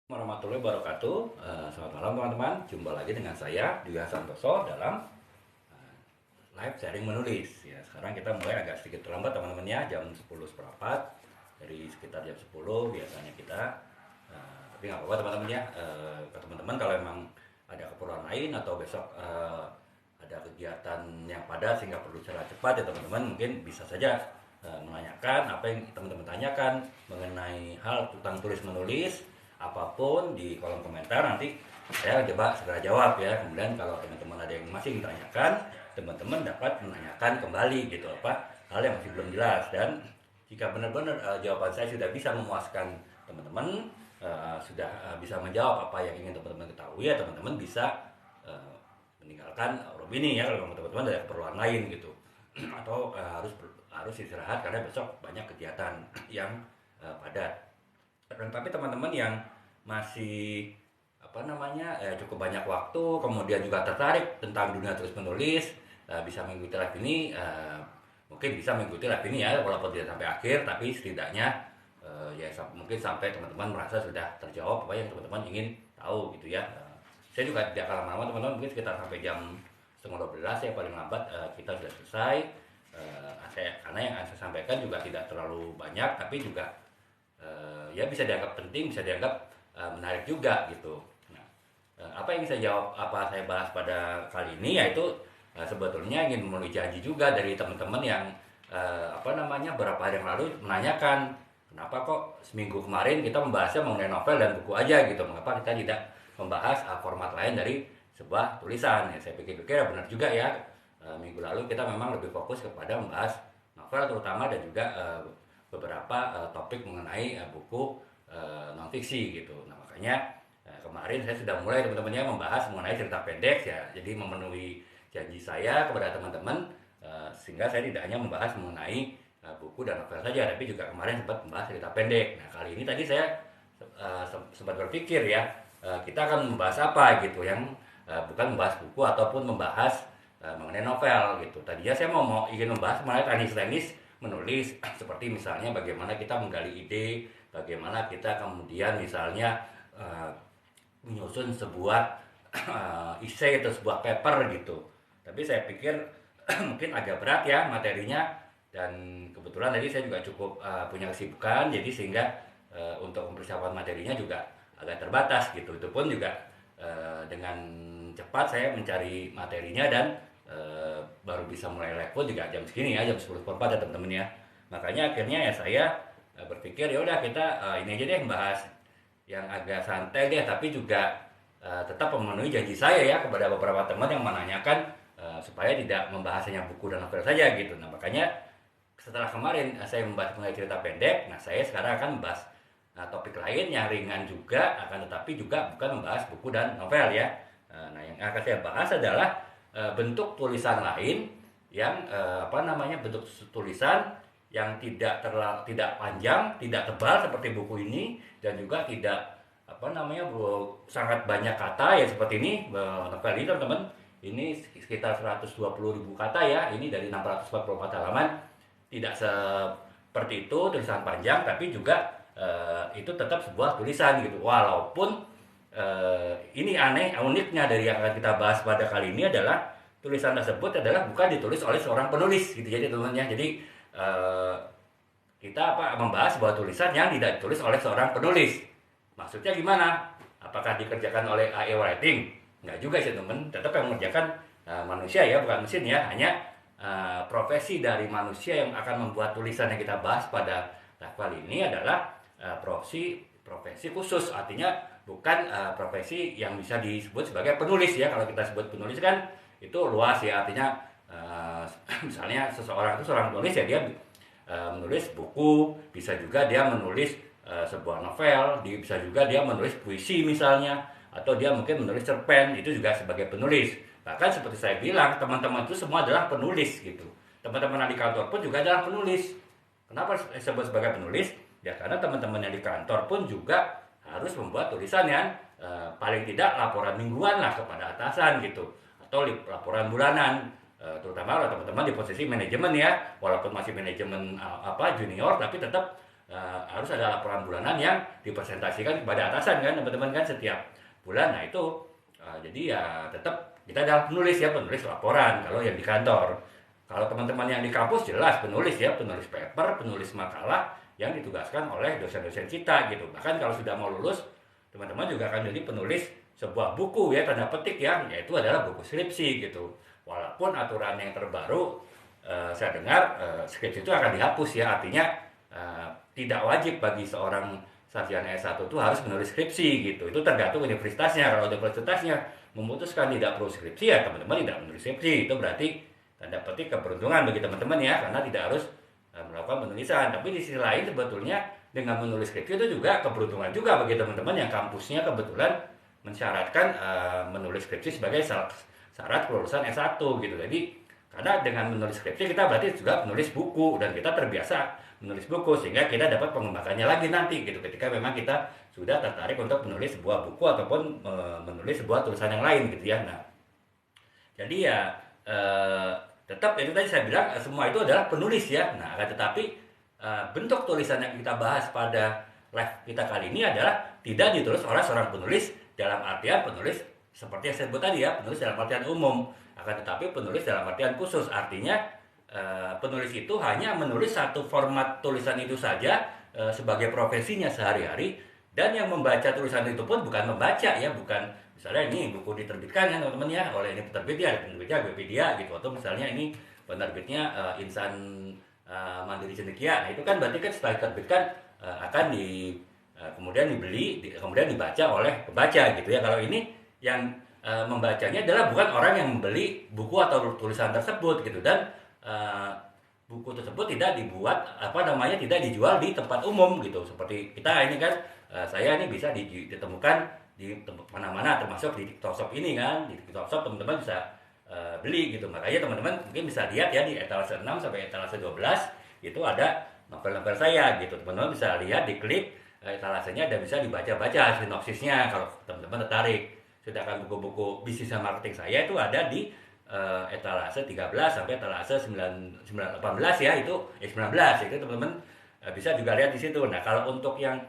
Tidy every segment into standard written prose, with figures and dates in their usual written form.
Warahmatullahi wabarakatuh. Selamat malam teman-teman. Jumpa lagi dengan saya Dwi Santoso dalam live sharing menulis. Ya, sekarang kita mulai agak sedikit terlambat teman-teman ya, jam 10 seperempat. Dari sekitar jam 10 biasanya kita. Tapi nggak apa-apa teman-teman ya. Ke teman-teman kalau memang ada keperluan lain atau besok ada kegiatan yang padat sehingga perlu secara cepat ya teman-teman, mungkin bisa saja menanyakan apa yang teman-teman tanyakan mengenai hal tentang tulis menulis apapun di kolom komentar, nanti saya coba segera jawab ya. Kemudian kalau teman-teman ada yang masih ditanyakan, teman-teman dapat menanyakan kembali gitu apa hal yang masih belum jelas, dan jika benar-benar jawaban saya sudah bisa memuaskan teman-teman, sudah bisa menjawab apa yang ingin teman-teman ketahui, ya teman-teman bisa meninggalkan room ini ya kalau teman-teman ada keperluan lain gitu atau harus istirahat karena besok banyak kegiatan yang padat. Dan tapi teman-teman yang masih cukup banyak waktu, kemudian juga tertarik tentang dunia tulis menulis, bisa mengikuti live ini, mungkin bisa mengikuti live ini ya walaupun tidak sampai akhir, tapi setidaknya mungkin sampai teman-teman merasa sudah terjawab apa yang teman-teman ingin tahu gitu ya. Saya juga tidak akan lama teman-teman, mungkin sekitar sampai jam setengah 12 ya paling lambat kita sudah selesai. Karena yang saya sampaikan juga tidak terlalu banyak, tapi juga ya bisa dianggap penting, bisa dianggap menarik juga gitu. Nah, apa yang saya jawab, apa saya bahas pada kali ini, yaitu sebetulnya ingin memenuhi janji juga dari teman-teman yang beberapa hari yang lalu menanyakan kenapa kok seminggu kemarin kita membahasnya mengenai novel dan buku aja gitu, mengapa kita tidak membahas format lain dari sebuah tulisan. Ya, saya pikir-pikir ya benar juga ya. Minggu lalu kita memang lebih fokus kepada membahas novel terutama, dan juga beberapa topik mengenai buku non fiksi gitu. Nah makanya kemarin saya sudah mulai teman-teman ya membahas mengenai cerita pendek ya, jadi memenuhi janji saya kepada teman-teman, sehingga saya tidak hanya membahas mengenai buku dan novel saja, tapi juga kemarin sempat membahas cerita pendek. Nah kali ini tadi saya sempat berpikir ya, kita akan membahas apa gitu yang bukan membahas buku ataupun membahas mengenai novel gitu. Tadinya saya ingin membahas mengenai teknis-teknis menulis seperti misalnya bagaimana kita menggali ide, bagaimana kita kemudian misalnya menyusun sebuah essay atau sebuah paper gitu. Tapi saya pikir mungkin agak berat ya materinya, dan kebetulan tadi saya juga cukup punya kesibukan, jadi sehingga untuk mempersiapkan materinya juga agak terbatas gitu. Itu pun juga dengan cepat saya mencari materinya, dan baru bisa mulai live pun juga jam segini ya, jam 10.04 ya teman-teman ya. Makanya akhirnya ya saya berpikir ya udah kita ini aja deh bahas yang agak santai deh, tapi juga tetap memenuhi janji saya ya kepada beberapa teman yang menanyakan supaya tidak membahasnya buku dan novel saja gitu. Nah makanya setelah kemarin saya membahas mengenai cerita pendek, nah saya sekarang akan membahas topik lain yang ringan juga, akan tetapi juga bukan membahas buku dan novel ya. Nah yang akan saya bahas adalah bentuk tulisan lain yang bentuk tulisan yang tidak panjang, tidak tebal seperti buku ini, dan juga tidak sangat banyak kata ya seperti ini. Novel ini teman-teman ini sekitar 120.000 kata ya, ini dari 644 halaman. Tidak seperti itu tulisan panjang, tapi juga itu tetap sebuah tulisan gitu. Walaupun ini uniknya dari yang akan kita bahas pada kali ini adalah tulisan tersebut adalah bukan ditulis oleh seorang penulis gitu. Jadi teman-teman, jadi kita membahas sebuah tulisan yang tidak ditulis oleh seorang penulis. Maksudnya gimana? Apakah dikerjakan oleh AI writing? Enggak juga sih teman, tetap yang mengerjakan manusia ya, bukan mesin ya. Hanya profesi dari manusia yang akan membuat tulisan yang kita bahas pada level ini adalah profesi khusus, artinya bukan profesi yang bisa disebut sebagai penulis ya. Kalau kita sebut penulis kan itu luas ya, artinya misalnya seseorang itu seorang penulis ya, dia menulis buku, bisa juga dia menulis sebuah novel, bisa juga dia menulis puisi misalnya, atau dia mungkin menulis cerpen, itu juga sebagai penulis. Bahkan seperti saya bilang, teman-teman itu semua adalah penulis gitu. Teman-teman di kantor pun juga adalah penulis. Kenapa disebut sebagai penulis? Ya karena teman-teman yang di kantor pun juga harus membuat tulisan yang paling tidak laporan mingguan lah kepada atasan gitu, atau laporan bulanan. Terutama kalau teman-teman di posisi manajemen ya, walaupun masih manajemen junior, tapi tetap harus ada laporan bulanan yang dipresentasikan kepada atasan kan teman-teman kan setiap bulan. Nah itu jadi ya tetap kita adalah penulis ya, penulis laporan kalau yang di kantor. Kalau teman-teman yang di kampus jelas penulis ya, penulis paper, penulis makalah yang ditugaskan oleh dosen-dosen kita gitu. Bahkan kalau sudah mau lulus, teman-teman juga akan jadi penulis sebuah buku ya, tanda petik ya, yaitu adalah buku skripsi gitu. Walaupun aturan yang terbaru saya dengar skripsi itu akan dihapus ya, artinya tidak wajib bagi seorang sarjana S1 itu harus menulis skripsi gitu. Itu tergantung universitasnya. Kalau universitasnya memutuskan tidak perlu skripsi ya teman-teman tidak menulis skripsi. Itu berarti tanda petik keberuntungan bagi teman-teman ya, karena tidak harus melakukan penulisan. Tapi di sisi lain sebetulnya dengan menulis skripsi itu juga keberuntungan juga bagi teman-teman yang kampusnya kebetulan mensyaratkan menulis skripsi sebagai syarat kelulusan S1 gitu. Jadi karena dengan menulis skripsi kita berarti juga menulis buku dan kita terbiasa menulis buku sehingga kita dapat pengembangannya lagi nanti gitu ketika memang kita sudah tertarik untuk menulis sebuah buku ataupun menulis sebuah tulisan yang lain gitu ya. Nah, jadi ya tetap itu tadi saya bilang semua itu adalah penulis ya. Nah, tetapi bentuk tulisan yang kita bahas pada live kita kali ini adalah tidak ditulis oleh seorang penulis dalam artian penulis seperti yang saya sebut tadi ya, penulis dalam artian umum, akan tetapi penulis dalam artian khusus. Artinya penulis itu hanya menulis satu format tulisan itu saja sebagai profesinya sehari-hari, dan yang membaca tulisan itu pun bukan membaca ya, bukan misalnya ini buku diterbitkan kan teman-teman ya oleh ini penerbit ya, penerbitnya Gramedia gitu, atau misalnya ini penerbitnya Insan Mandiri Cendekia. Nah itu kan berarti kan setelah diterbitkan akan kemudian dibeli, kemudian dibaca oleh pembaca gitu ya. Kalau ini yang membacanya adalah bukan orang yang membeli buku atau tulisan tersebut gitu, dan buku tersebut tidak dibuat tidak dijual di tempat umum gitu. Seperti kita ini kan saya ini bisa ditemukan di tempat mana-mana, termasuk di TikTok Shop ini kan. Di TikTok Shop teman-teman bisa beli gitu. Makanya teman-teman mungkin bisa lihat ya di etalase 6 sampai etalase 12 itu ada novel-novel saya gitu. Teman-teman bisa lihat, diklik etalasenya dan bisa dibaca-baca sinopsisnya kalau teman-teman tertarik. Sedangkan buku-buku bisnis dan marketing saya itu ada di etalase 13 sampai etalase 18 ya, itu 19 itu teman-teman bisa juga lihat di situ. Nah, kalau untuk yang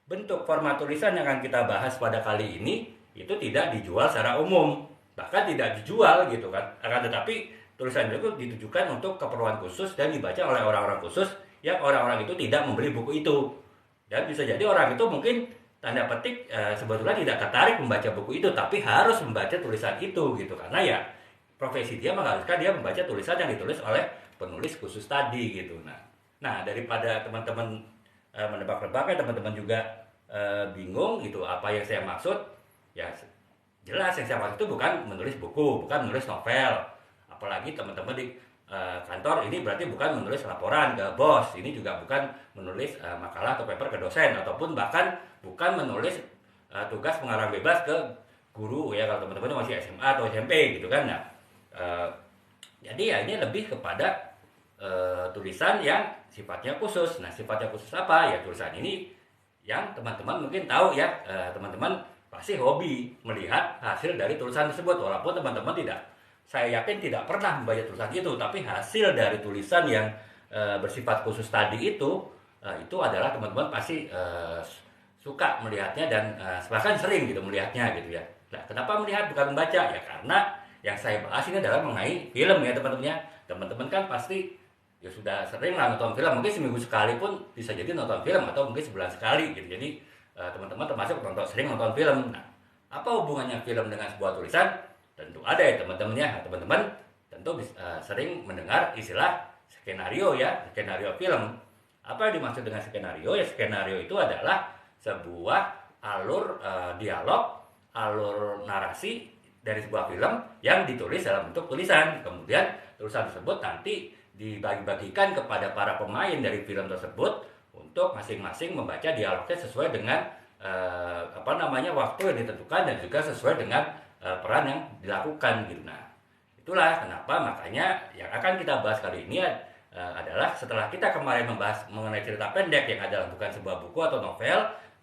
bentuk format tulisan yang akan kita bahas pada kali ini itu tidak dijual secara umum, bahkan tidak dijual gitu kan. Akan tetapi tulisan itu ditujukan untuk keperluan khusus dan dibaca oleh orang-orang khusus yang orang-orang itu tidak membeli buku itu. Dan bisa jadi orang itu mungkin tanda petik sebetulnya tidak tertarik membaca buku itu, tapi harus membaca tulisan itu gitu, karena ya profesi dia mengharuskan dia membaca tulisan yang ditulis oleh penulis khusus tadi gitu. Nah daripada teman-teman menebak-nebak ya, teman-teman juga bingung gitu apa yang saya maksud, ya jelas yang saya maksud itu bukan menulis buku, bukan menulis novel, apalagi teman-teman di kantor ini berarti bukan menulis laporan ke bos, ini juga bukan menulis makalah atau paper ke dosen, ataupun bahkan bukan menulis tugas pengarang bebas ke guru ya kalau teman-teman masih SMA atau SMP gitu kan. Nah, jadi ya ini lebih kepada tulisan yang sifatnya khusus. Nah, sifatnya khusus apa? Ya tulisan ini yang teman-teman mungkin tahu ya, teman-teman pasti hobi melihat hasil dari tulisan tersebut, walaupun teman-teman saya yakin tidak pernah membaca tulisan itu, tapi hasil dari tulisan yang bersifat khusus tadi itu adalah teman-teman pasti suka melihatnya dan bahkan sering gitu melihatnya gitu ya. Nah, kenapa melihat bukan membaca? Ya karena yang saya bahas ini adalah mengenai film ya teman-teman ya. Teman-teman kan pasti ya sudah sering lah nonton film, mungkin seminggu sekali pun bisa jadi nonton film, atau mungkin sebulan sekali gitu. Jadi teman-teman termasuk sering nonton film. Nah, apa hubungannya film dengan sebuah tulisan? Tentu ada ya teman-teman ya. Teman-teman tentu sering mendengar istilah skenario ya, skenario film. Apa yang dimaksud dengan skenario? Ya skenario itu adalah sebuah alur dialog, alur narasi dari sebuah film yang ditulis dalam bentuk tulisan. Kemudian tulisan tersebut nanti dibagi-bagikan kepada para pemain dari film tersebut untuk masing-masing membaca dialognya sesuai dengan waktu yang ditentukan dan juga sesuai dengan peran yang dilakukan gitu. Nah, itulah kenapa makanya yang akan kita bahas kali ini adalah setelah kita kemarin membahas mengenai cerita pendek yang adalah bukan sebuah buku atau novel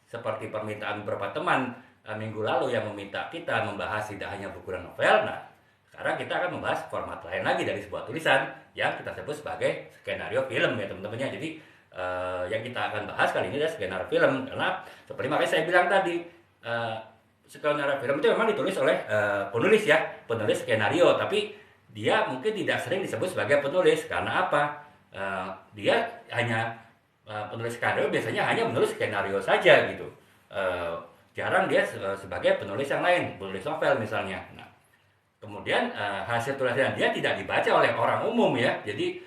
seperti permintaan beberapa teman minggu lalu yang meminta kita membahas tidak hanya buku dan novel. Nah, sekarang kita akan membahas format lain lagi dari sebuah tulisan yang kita sebut sebagai skenario film ya teman-teman ya. Jadi yang kita akan bahas kali ini adalah skenario film, karena seperti makanya saya bilang tadi, skenario film itu memang ditulis oleh penulis ya, penulis skenario, tapi dia mungkin tidak sering disebut sebagai penulis. Karena apa? Dia hanya penulis skenario, biasanya hanya menulis skenario saja gitu. Jarang dia sebagai penulis yang lain, penulis novel misalnya. Nah, kemudian hasil tulisan dia tidak dibaca oleh orang umum ya. Jadi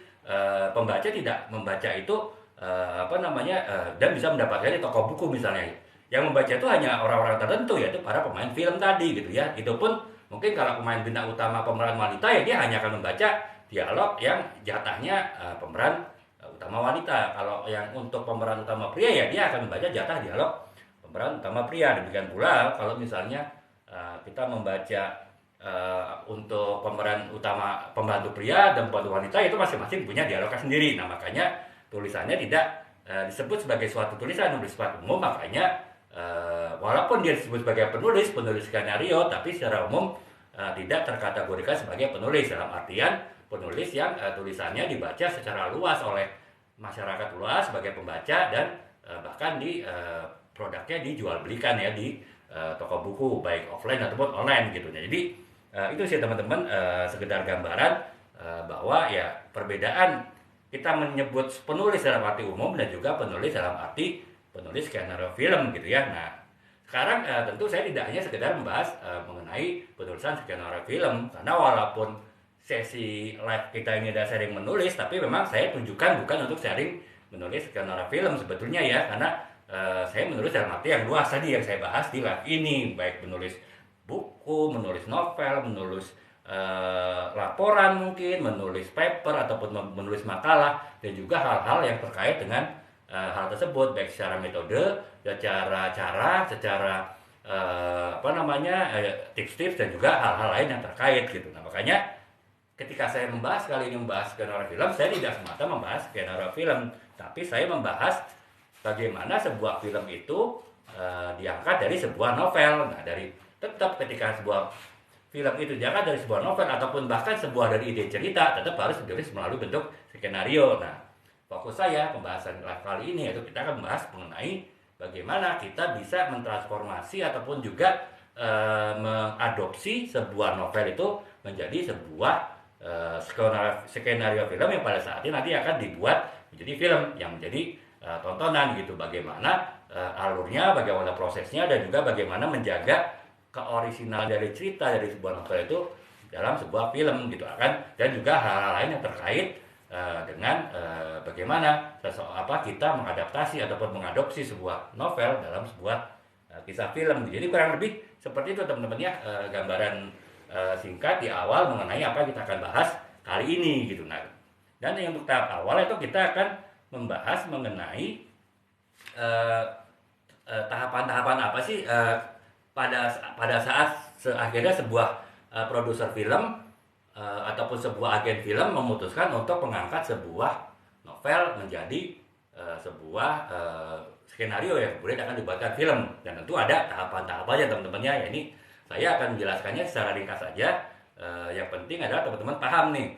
pembaca tidak membaca itu dan bisa mendapatkan di toko buku misalnya. Yang membaca itu hanya orang-orang tertentu, yaitu para pemain film tadi gitu ya. Itu pun mungkin kalau pemain bintang utama pemeran wanita ya dia hanya akan membaca dialog yang jatahnya pemeran utama wanita. Kalau yang untuk pemeran utama pria ya dia akan membaca jatah dialog pemeran utama pria. Demikian pula kalau misalnya kita membaca untuk pemeran utama pembantu pria dan pembantu wanita, itu masing-masing punya dialognya sendiri. Nah, makanya tulisannya tidak disebut sebagai suatu tulisan yang bersifat umum. Makanya walaupun dia disebut sebagai penulis skenario, tapi secara umum tidak terkategorikan sebagai penulis, dalam artian penulis yang tulisannya dibaca secara luas oleh masyarakat luas sebagai pembaca, dan bahkan di produknya dijual belikan ya di toko buku baik offline ataupun online gitu. Nah, jadi itu sih teman-teman, sekedar gambaran bahwa ya perbedaan kita menyebut penulis dalam arti umum dan juga penulis dalam arti penulis skenario film gitu ya. Nah, sekarang tentu saya tidak hanya sekedar membahas mengenai penulisan skenario film, karena walaupun sesi live kita ini ada sharing menulis, tapi memang saya tunjukkan bukan untuk sharing menulis skenario film sebetulnya ya, karena saya menulis dalam arti yang luas tadi yang saya bahas di live ini, baik menulis buku, menulis novel, menulis laporan mungkin, menulis paper ataupun menulis makalah, dan juga hal-hal yang terkait dengan hal tersebut, baik secara metode, secara cara, secara tips-tips, dan juga hal-hal lain yang terkait gitu. Nah, makanya ketika saya membahas kali ini membahas skenario film, saya tidak semata membahas skenario film, tapi saya membahas bagaimana sebuah film itu diangkat dari sebuah novel. Nah, tetap ketika sebuah film itu diangkat dari sebuah novel ataupun bahkan sebuah dari ide cerita, tetap harus ditulis melalui bentuk skenario. Nah, fokus saya pembahasan kali ini yaitu kita akan membahas mengenai bagaimana kita bisa mentransformasi ataupun juga mengadopsi sebuah novel itu menjadi sebuah skenario film yang pada saat ini nanti akan dibuat menjadi film yang menjadi tontonan gitu. Bagaimana alurnya, bagaimana prosesnya, dan juga bagaimana menjaga keorisinal dari cerita dari sebuah novel itu dalam sebuah film gitu kan. Dan juga hal-hal lain yang terkait dengan bagaimana kita mengadaptasi ataupun mengadopsi sebuah novel dalam sebuah kisah film. Jadi kurang lebih seperti itu teman-teman ya, gambaran singkat di awal mengenai apa yang kita akan bahas kali ini gitu. Nah, dan yang untuk tahap awal itu kita akan membahas mengenai tahapan-tahapan apa sih pada saat akhirnya sebuah produser film ataupun sebuah agen film memutuskan untuk mengangkat sebuah novel menjadi sebuah skenario yang kemudian akan dibuatkan film. Dan tentu ada tahapan-tahapannya teman-temannya. Ya, ini saya akan menjelaskannya secara ringkas saja. Yang penting adalah teman-teman paham nih,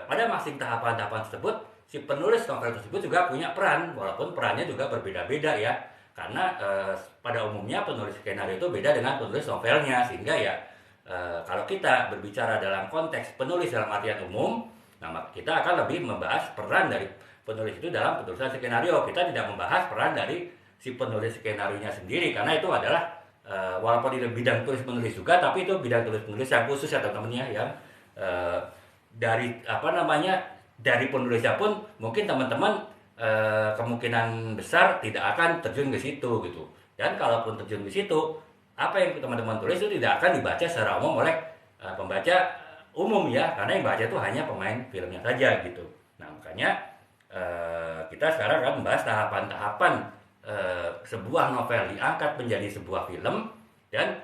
pada masing tahapan-tahapan tersebut si penulis novel tersebut juga punya peran, walaupun perannya juga berbeda-beda ya. Karena pada umumnya penulis skenario itu beda dengan penulis novelnya, sehingga ya kalau kita berbicara dalam konteks penulis dalam artian umum, nah kita akan lebih membahas peran dari penulis itu dalam penulisan skenario. Kita tidak membahas peran dari si penulis skenarionya sendiri, karena itu adalah walaupun di bidang tulis menulis juga, tapi itu bidang tulis menulis yang khusus ya teman-temannya, yang dari penulisnya pun mungkin teman-teman kemungkinan besar tidak akan terjun ke situ gitu. Dan kalaupun terjun ke situ, apa yang teman-teman tulis itu tidak akan dibaca secara umum oleh pembaca umum ya, karena yang baca itu hanya pemain filmnya saja gitu. Nah, makanya kita sekarang akan membahas tahapan-tahapan sebuah novel diangkat menjadi sebuah film, dan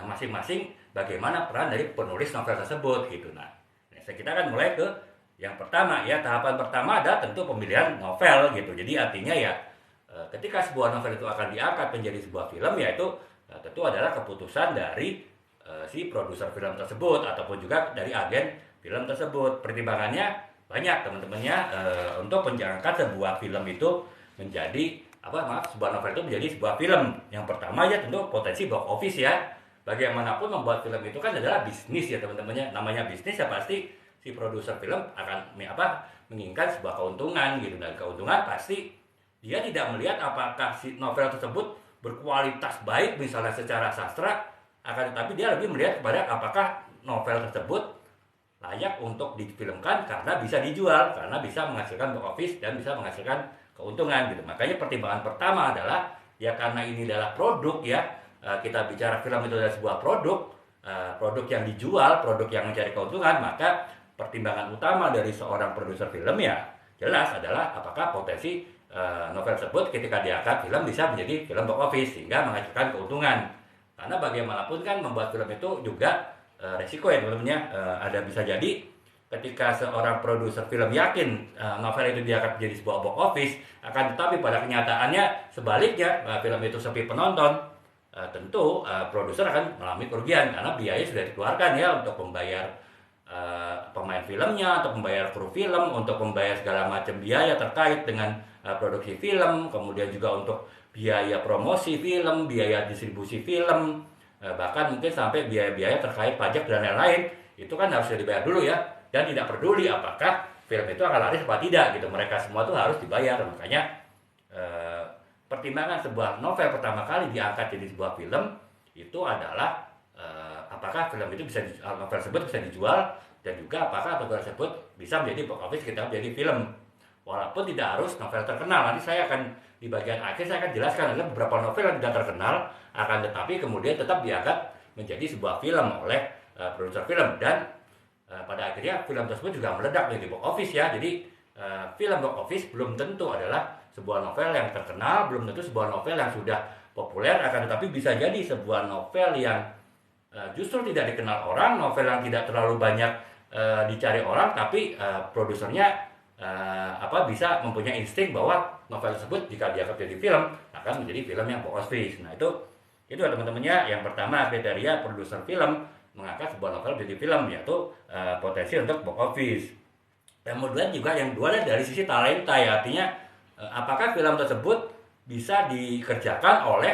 masing-masing bagaimana peran dari penulis novel tersebut gitu. Nah, kita akan mulai ke yang pertama ya. Tahapan pertama ada tentu pemilihan novel gitu. Jadi artinya ya ketika sebuah novel itu akan diangkat menjadi sebuah film, yaitu tentu adalah keputusan dari si produser film tersebut ataupun juga dari agen film tersebut. Pertimbangannya banyak teman-temannya untuk menjalankan sebuah film itu menjadi sebuah novel itu menjadi sebuah film. Yang pertama ya tentu potensi box office ya. Bagaimanapun membuat film itu kan adalah bisnis ya teman-temannya. Namanya bisnis ya pasti si produser film akan menginginkan sebuah keuntungan gitu, dan keuntungan pasti dia tidak melihat apakah si novel tersebut berkualitas baik misalnya secara sastra, akan tetapi dia lebih melihat kepada apakah novel tersebut layak untuk difilmkan karena bisa dijual, karena bisa menghasilkan box office dan bisa menghasilkan keuntungan gitu. Makanya pertimbangan pertama adalah ya karena ini adalah produk ya, kita bicara film itu adalah sebuah produk, produk yang dijual, produk yang mencari keuntungan, maka pertimbangan utama dari seorang produser film ya jelas adalah apakah potensi novel tersebut ketika diangkat film bisa menjadi film box office sehingga menghasilkan keuntungan. Karena bagaimanapun kan membuat film itu juga resiko ya teman-teman ya. Ada bisa jadi ketika seorang produser film yakin novel itu diangkat menjadi sebuah box office, akan tetapi pada kenyataannya sebaliknya, film itu sepi penonton, tentu produser akan mengalami kerugian karena biaya sudah dikeluarkan ya untuk membayar pemain filmnya, untuk membayar kru film, untuk membayar segala macam biaya terkait dengan produksi film, kemudian juga untuk biaya promosi film, biaya distribusi film, bahkan mungkin sampai biaya-biaya terkait pajak dan lain-lain. Itu kan harus dibayar dulu ya, dan tidak peduli apakah film itu akan laris apa tidak gitu, mereka semua itu harus dibayar. Makanya pertimbangan sebuah novel pertama kali diangkat jadi sebuah film itu adalah apakah film itu novel tersebut bisa dijual, dan juga apakah novel tersebut bisa menjadi box office kita menjadi film. Walaupun tidak harus novel terkenal, nanti saya akan di bagian akhir saya akan jelaskan ada beberapa novel yang tidak terkenal, akan tetapi kemudian tetap diangkat menjadi sebuah film oleh produser film, dan pada akhirnya film tersebut juga meledak menjadi box office ya. Jadi film box office belum tentu adalah sebuah novel yang terkenal, belum tentu sebuah novel yang sudah populer, akan tetapi bisa jadi sebuah novel yang justru tidak dikenal orang, novel yang tidak terlalu banyak dicari orang, tapi produsernya bisa mempunyai insting bahwa novel tersebut jika dianggap jadi film akan menjadi film yang box office. Nah itu teman-temannya yang pertama kriteria produser film mengangkat sebuah novel menjadi film, yaitu potensi untuk box office. Kemudian juga yang kedua dari sisi talenta ya, artinya apakah film tersebut bisa dikerjakan oleh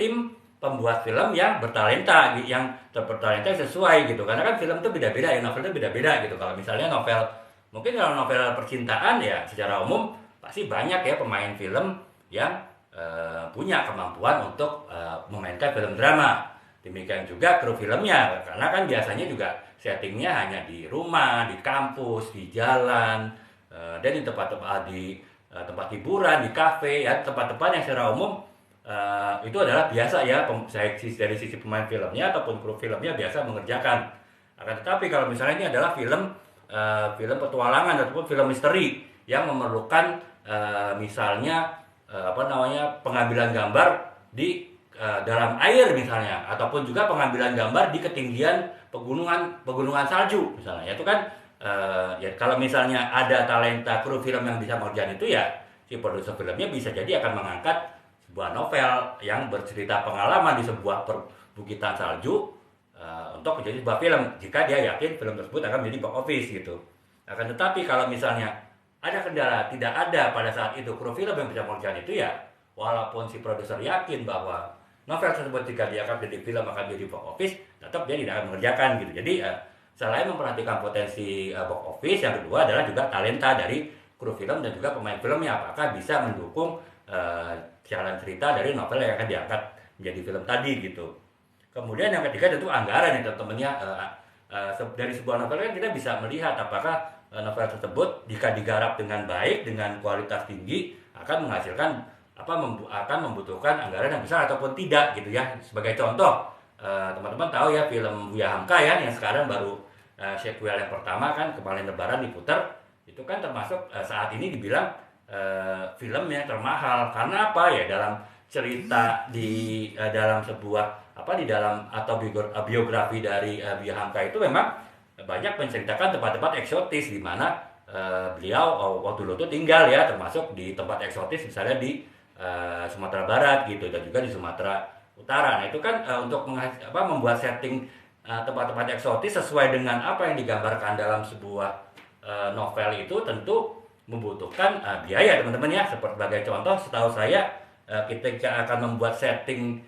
tim pembuat film yang bertalenta, yang bertalenta sesuai gitu. Karena kan film itu beda-beda ya, novel itu beda-beda gitu. Kalau misalnya mungkin kalau novel percintaan ya secara umum pasti banyak ya pemain film yang punya kemampuan untuk memainkan film drama. Demikian juga kru filmnya, karena kan biasanya juga settingnya hanya di rumah, di kampus, di jalan, dan di tempat hiburan, di kafe ya, tempat-tempat yang secara umum itu adalah biasa ya, dari sisi pemain filmnya ataupun kru filmnya biasa mengerjakan. Akan tetapi kalau misalnya ini adalah film petualangan ataupun film misteri yang memerlukan misalnya pengambilan gambar di dalam air misalnya, ataupun juga pengambilan gambar di ketinggian pegunungan salju misalnya, itu kan ya kalau misalnya ada talenta kru film yang bisa mengerjakan itu ya, si produser filmnya bisa jadi akan mengangkat sebuah novel yang bercerita pengalaman di sebuah perbukitan salju untuk menjadi sebuah film jika dia yakin film tersebut akan menjadi box office gitu. Akan tetapi kalau misalnya ada kendala, tidak ada pada saat itu kru film yang bisa mengerjakan itu ya, walaupun si produser yakin bahwa novel tersebut jika dia akan menjadi film akan menjadi box office, tetap dia tidak akan mengerjakan gitu. Jadi selain memperhatikan potensi box office, yang kedua adalah juga talenta dari kru film dan juga pemain filmnya, apakah bisa mendukung jalan cerita dari novel yang akan diangkat menjadi film tadi gitu. Kemudian yang ketiga tentu anggaran ya teman-temannya. Dari sebuah novel kan kita bisa melihat apakah novel tersebut jika digarap dengan baik, dengan kualitas tinggi, akan menghasilkan akan membutuhkan anggaran yang besar ataupun tidak gitu ya. Sebagai contoh, teman-teman tahu ya film Buya Hamka ya, yang sekarang baru sequel yang pertama kan kemarin Lebaran diputar, itu kan termasuk saat ini dibilang film yang termahal. Karena apa ya, dalam cerita di dalam sebuah di dalam atau biografi dari Buya Hamka itu memang banyak menceritakan tempat-tempat eksotis di mana beliau waktu dulu tuh tinggal ya, termasuk di tempat eksotis misalnya di Sumatera Barat gitu, dan juga di Sumatera Utara. Nah itu kan untuk membuat setting tempat-tempat eksotis sesuai dengan apa yang digambarkan dalam sebuah novel itu tentu membutuhkan biaya teman-teman ya. Sebagai contoh, setahu saya ketika akan membuat setting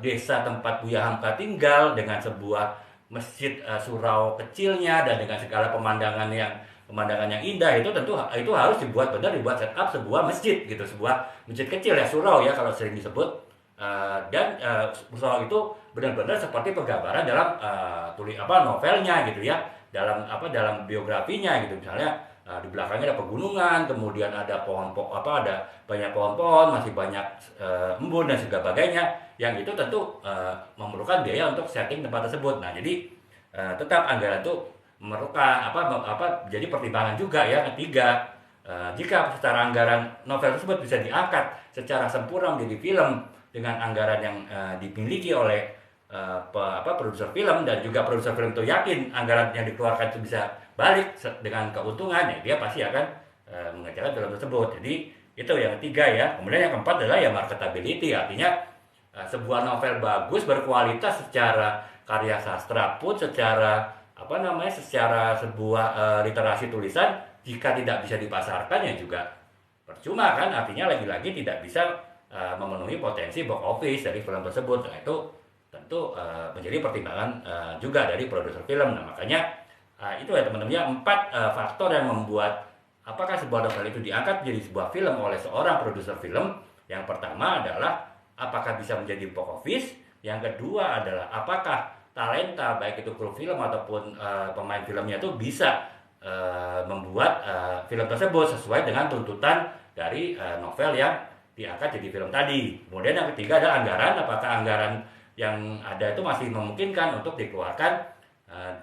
desa tempat Buya Hamka tinggal dengan sebuah masjid surau kecilnya dan dengan segala pemandangan yang indah, itu tentu itu harus dibuat setup sebuah masjid gitu, sebuah masjid kecil ya, surau ya kalau sering disebut. Dan surau itu benar-benar seperti penggambaran dalam novelnya gitu ya, dalam biografinya gitu. Misalnya di belakangnya ada pegunungan, kemudian ada ada banyak pohon-pohon, masih banyak embun dan sebagainya, yang itu tentu memerlukan biaya untuk setting tempat tersebut. Nah, jadi tetap anggaran itu memerlukan jadi pertimbangan juga ya. Ketiga, jika secara anggaran novel tersebut bisa diangkat secara sempurna menjadi film dengan anggaran yang dimiliki oleh produser film, dan juga produser film itu yakin anggaran yang dikeluarkan itu bisa balik dengan keuntungan, ya dia pasti akan mengerjakan film tersebut. Jadi itu yang ketiga ya. Kemudian yang keempat adalah ya marketability, artinya sebuah novel bagus berkualitas secara karya sastra pun, secara secara sebuah literasi tulisan, jika tidak bisa dipasarkan ya juga percuma kan. Artinya lagi-lagi tidak bisa memenuhi potensi box office dari film tersebut. Nah, itu tentu menjadi pertimbangan juga dari produser film. Nah, makanya itu ya teman-teman ya, 4 faktor yang membuat apakah sebuah novel itu diangkat menjadi sebuah film oleh seorang produser film. Yang pertama adalah apakah bisa menjadi box office. Yang kedua adalah apakah talenta baik itu kru film ataupun pemain filmnya itu bisa membuat film tersebut sesuai dengan tuntutan dari novel yang diangkat jadi film tadi. Kemudian yang ketiga adalah anggaran, apakah anggaran yang ada itu masih memungkinkan untuk dikeluarkan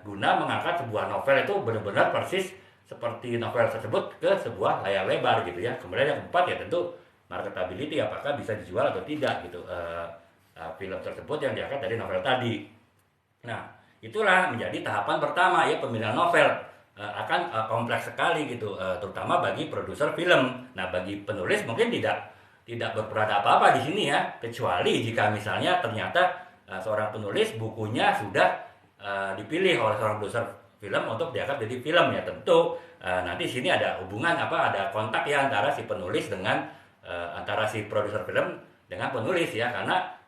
guna mengangkat sebuah novel itu benar-benar persis seperti novel tersebut ke sebuah layar lebar gitu ya. Kemudian yang keempat ya tentu marketability, apakah bisa dijual atau tidak gitu film tersebut yang diangkat dari novel tadi. Nah, itulah menjadi tahapan pertama ya, pemilihan novel akan kompleks sekali gitu, terutama bagi produser film. Nah, bagi penulis mungkin tidak berperan apa-apa di sini ya, kecuali jika misalnya ternyata seorang penulis bukunya sudah dipilih oleh seorang produser film untuk diangkat jadi film ya. Tentu nanti sini ada hubungan ada kontak ya antara si penulis dengan antara si produser film dengan penulis ya, karena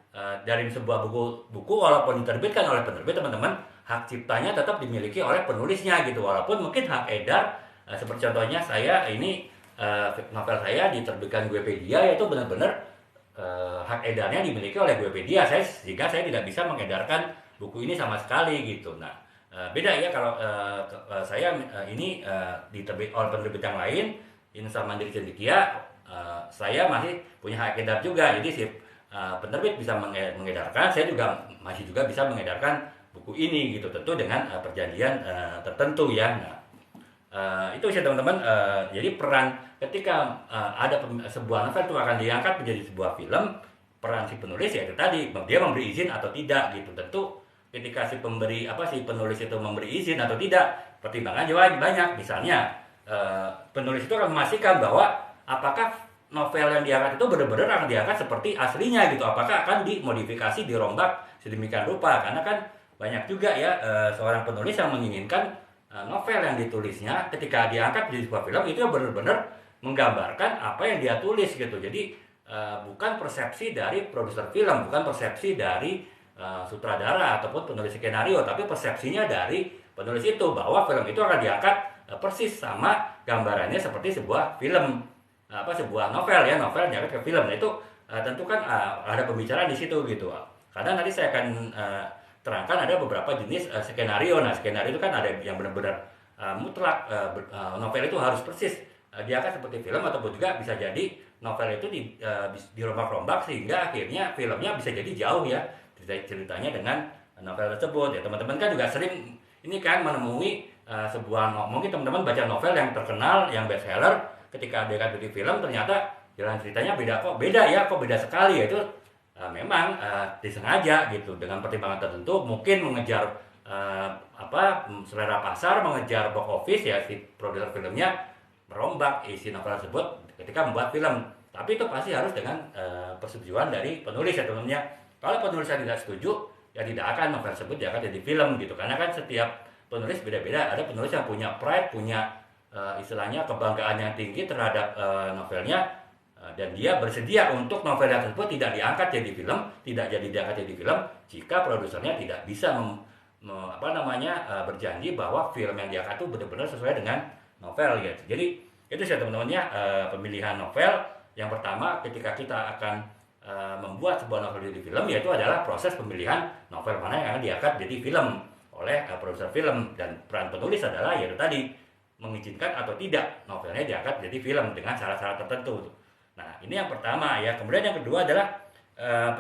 dari sebuah buku walaupun diterbitkan oleh penerbit teman-teman, hak ciptanya tetap dimiliki oleh penulisnya gitu. Walaupun mungkin hak edar seperti contohnya saya ini novel saya diterbitkan Guepedia, yaitu benar-benar hak edarnya dimiliki oleh Guepedia, sehingga saya tidak bisa mengedarkan buku ini sama sekali gitu. Nah, beda ya kalau saya ini diterbit oleh penerbit yang lain, Insan Mandiri Cendekia, saya masih punya hak edar juga. Jadi si penerbit bisa mengedarkan, saya juga masih bisa mengedarkan buku ini gitu, tentu dengan perjanjian tertentu ya. Nah, itu sih teman-teman. Jadi peran ketika ada sebuah novel itu akan diangkat menjadi sebuah film, peran si penulis ya itu tadi, dia memberi izin atau tidak gitu. Tentu ketika si penulis itu memberi izin atau tidak, pertimbangan juga banyak. Misalnya penulis itu akan memastikan bahwa apakah novel yang diangkat itu benar-benar akan diangkat seperti aslinya gitu, apakah akan dimodifikasi, dirombak sedemikian rupa. Karena kan banyak juga ya seorang penulis yang menginginkan novel yang ditulisnya ketika diangkat jadi sebuah film itu benar-benar menggambarkan apa yang dia tulis gitu. Jadi bukan persepsi dari produser film, bukan persepsi dari sutradara ataupun penulis skenario, tapi persepsinya dari penulis itu bahwa film itu akan diangkat persis sama gambarannya seperti sebuah film, sebuah novel ya, novel diangkat ke film. Nah, itu tentu kan ada pembicaraan di situ gitu. Karena nanti saya akan terangkan ada beberapa jenis skenario. Nah, skenario itu kan ada yang benar-benar mutlak, novel itu harus persis diangkat seperti film, ataupun juga bisa jadi novel itu dirombak-rombak sehingga akhirnya filmnya bisa jadi jauh ya ceritanya dengan novel tersebut ya. Teman-teman kan juga sering ini kan menemui mungkin teman-teman baca novel yang terkenal, yang bestseller, ketika diangkat jadi film ternyata jalan ceritanya beda sekali ya. Itu memang disengaja gitu dengan pertimbangan tertentu, mungkin mengejar selera pasar, mengejar box office ya, si produser filmnya merombak isi novel tersebut ketika membuat film. Tapi itu pasti harus dengan persetujuan dari penulis ya teman-teman. Kalau penulisnya tidak setuju ya tidak akan novel tersebut diangkat jadi film gitu. Karena kan setiap penulis beda-beda. Ada penulis yang punya pride, punya istilahnya kebanggaan yang tinggi terhadap novelnya, dan dia bersedia untuk novelnya tersebut tidak diangkat jadi film, tidak diangkat jadi film jika produsernya tidak bisa berjanji bahwa film yang diangkat itu benar-benar sesuai dengan novel gitu. Jadi itu sih teman-teman ya, pemilihan novel yang pertama ketika kita akan membuat sebuah novel jadi film, yaitu adalah proses pemilihan novel mana yang akan diangkat jadi film oleh produser film, dan peran penulis adalah yaitu tadi mengizinkan atau tidak novelnya diangkat jadi film dengan syarat-syarat tertentu. Nah ini yang pertama ya. Kemudian yang kedua adalah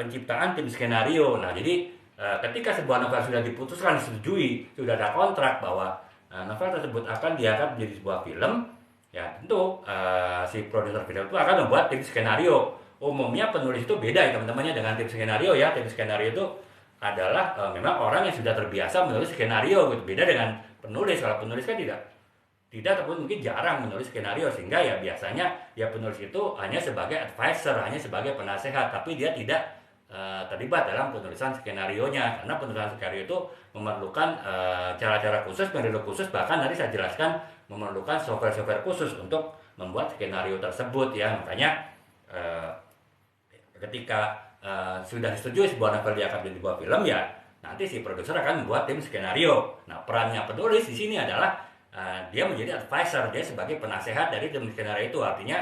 penciptaan tim skenario. Nah jadi ketika sebuah novel sudah diputuskan, disetujui, sudah ada kontrak bahwa novel tersebut akan diangkat menjadi sebuah film, ya tentu si produser film itu akan membuat tim skenario. Umumnya penulis itu beda ya teman-temannya dengan tim skenario ya. Tim skenario itu adalah memang orang yang sudah terbiasa menulis skenario gitu. Beda dengan penulis. Kalau penulis kan tidak ataupun mungkin jarang menulis skenario, sehingga ya biasanya ya penulis itu hanya sebagai advisor, hanya sebagai penasehat, tapi dia tidak terlibat dalam penulisan skenario-nya, karena penulisan skenario itu memerlukan cara-cara khusus, metode khusus, bahkan nanti saya jelaskan memerlukan software-software khusus untuk membuat skenario tersebut ya. Makanya ketika sudah disetujui sebuah novel diangkat menjadi sebuah film, ya nanti si produser akan membuat tim skenario. Nah perannya penulis di sini adalah dia menjadi advisor, dia sebagai penasehat dari tim skenario itu. Artinya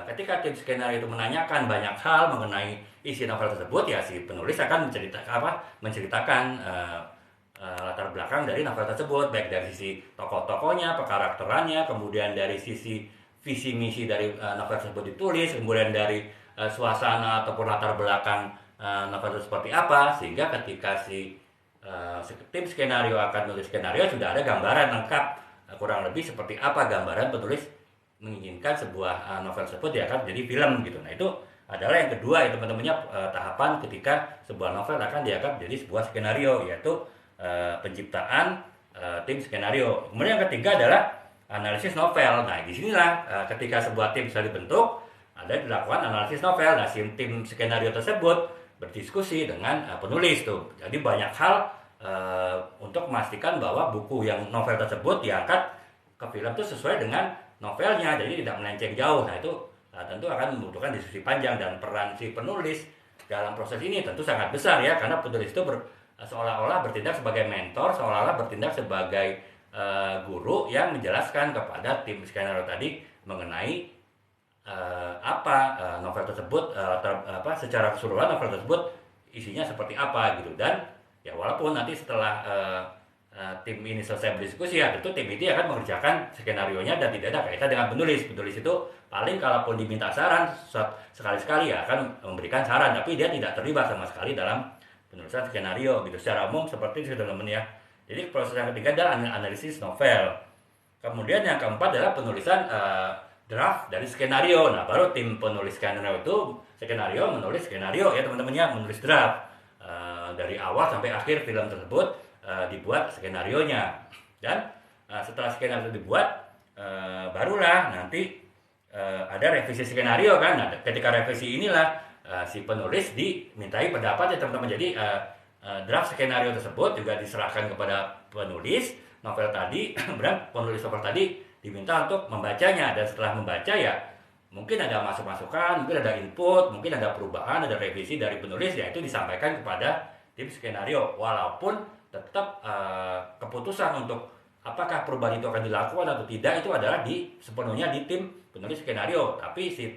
ketika tim skenario itu menanyakan banyak hal mengenai isi novel tersebut, ya si penulis akan menceritakan latar belakang dari novel tersebut, baik dari sisi tokoh-tokohnya, pekarakterannya, kemudian dari sisi visi misi dari novel tersebut ditulis, kemudian dari suasana ataupun latar belakang novel itu seperti apa, sehingga ketika si tim skenario akan menulis skenario sudah ada gambaran lengkap kurang lebih seperti apa gambaran penulis menginginkan sebuah novel tersebut ya kan jadi film gitu. Nah itu adalah yang kedua ya teman-temannya, tahapan ketika sebuah novel akan diangkat jadi sebuah skenario, yaitu penciptaan tim skenario. Kemudian yang ketiga adalah analisis novel. Nah disinilah ketika sebuah tim sudah dibentuk, ada dilakukan analisis novel. Nah tim skenario tersebut berdiskusi dengan penulis tuh. Jadi banyak hal untuk memastikan bahwa buku yang novel tersebut diangkat ke film itu sesuai dengan novelnya, jadi tidak melenceng jauh. Nah itu tentu akan membutuhkan diskusi panjang, dan peran si penulis dalam proses ini tentu sangat besar ya, karena penulis itu seolah-olah bertindak sebagai mentor, seolah-olah bertindak sebagai guru yang menjelaskan kepada tim skenario tadi mengenai novel tersebut, secara keseluruhan novel tersebut isinya seperti apa gitu. Dan ya walaupun nanti setelah tim ini selesai berdiskusi, ya tentu tim itu akan mengerjakan skenario-nya dan tidak ada kaitan dengan penulis. Penulis itu paling kalaupun diminta saran sekali-sekali ya akan memberikan saran, tapi dia tidak terlibat sama sekali dalam penulisan skenario gitu. Secara umum seperti itu teman-teman ya. Jadi proses yang ketiga adalah analisis novel. Kemudian yang keempat adalah penulisan draft dari skenario. Nah baru tim penulis skenario itu menulis skenario ya teman-teman ya, menulis draft dari awal sampai akhir film tersebut. Dibuat skenario-nya, dan setelah skenario dibuat barulah nanti ada revisi skenario kan. Nah, ketika revisi inilah si penulis dimintai pendapat ya teman-teman. Jadi draft skenario tersebut juga diserahkan kepada penulis novel tadi, kemudian penulis novel tadi diminta untuk membacanya, dan setelah membaca ya mungkin ada masukan, mungkin ada input, mungkin ada perubahan, ada revisi dari penulis, ya itu disampaikan kepada tim skenario. Walaupun tetap keputusan untuk apakah perubahan itu akan dilakukan atau tidak itu adalah sepenuhnya di tim penulis skenario, tapi si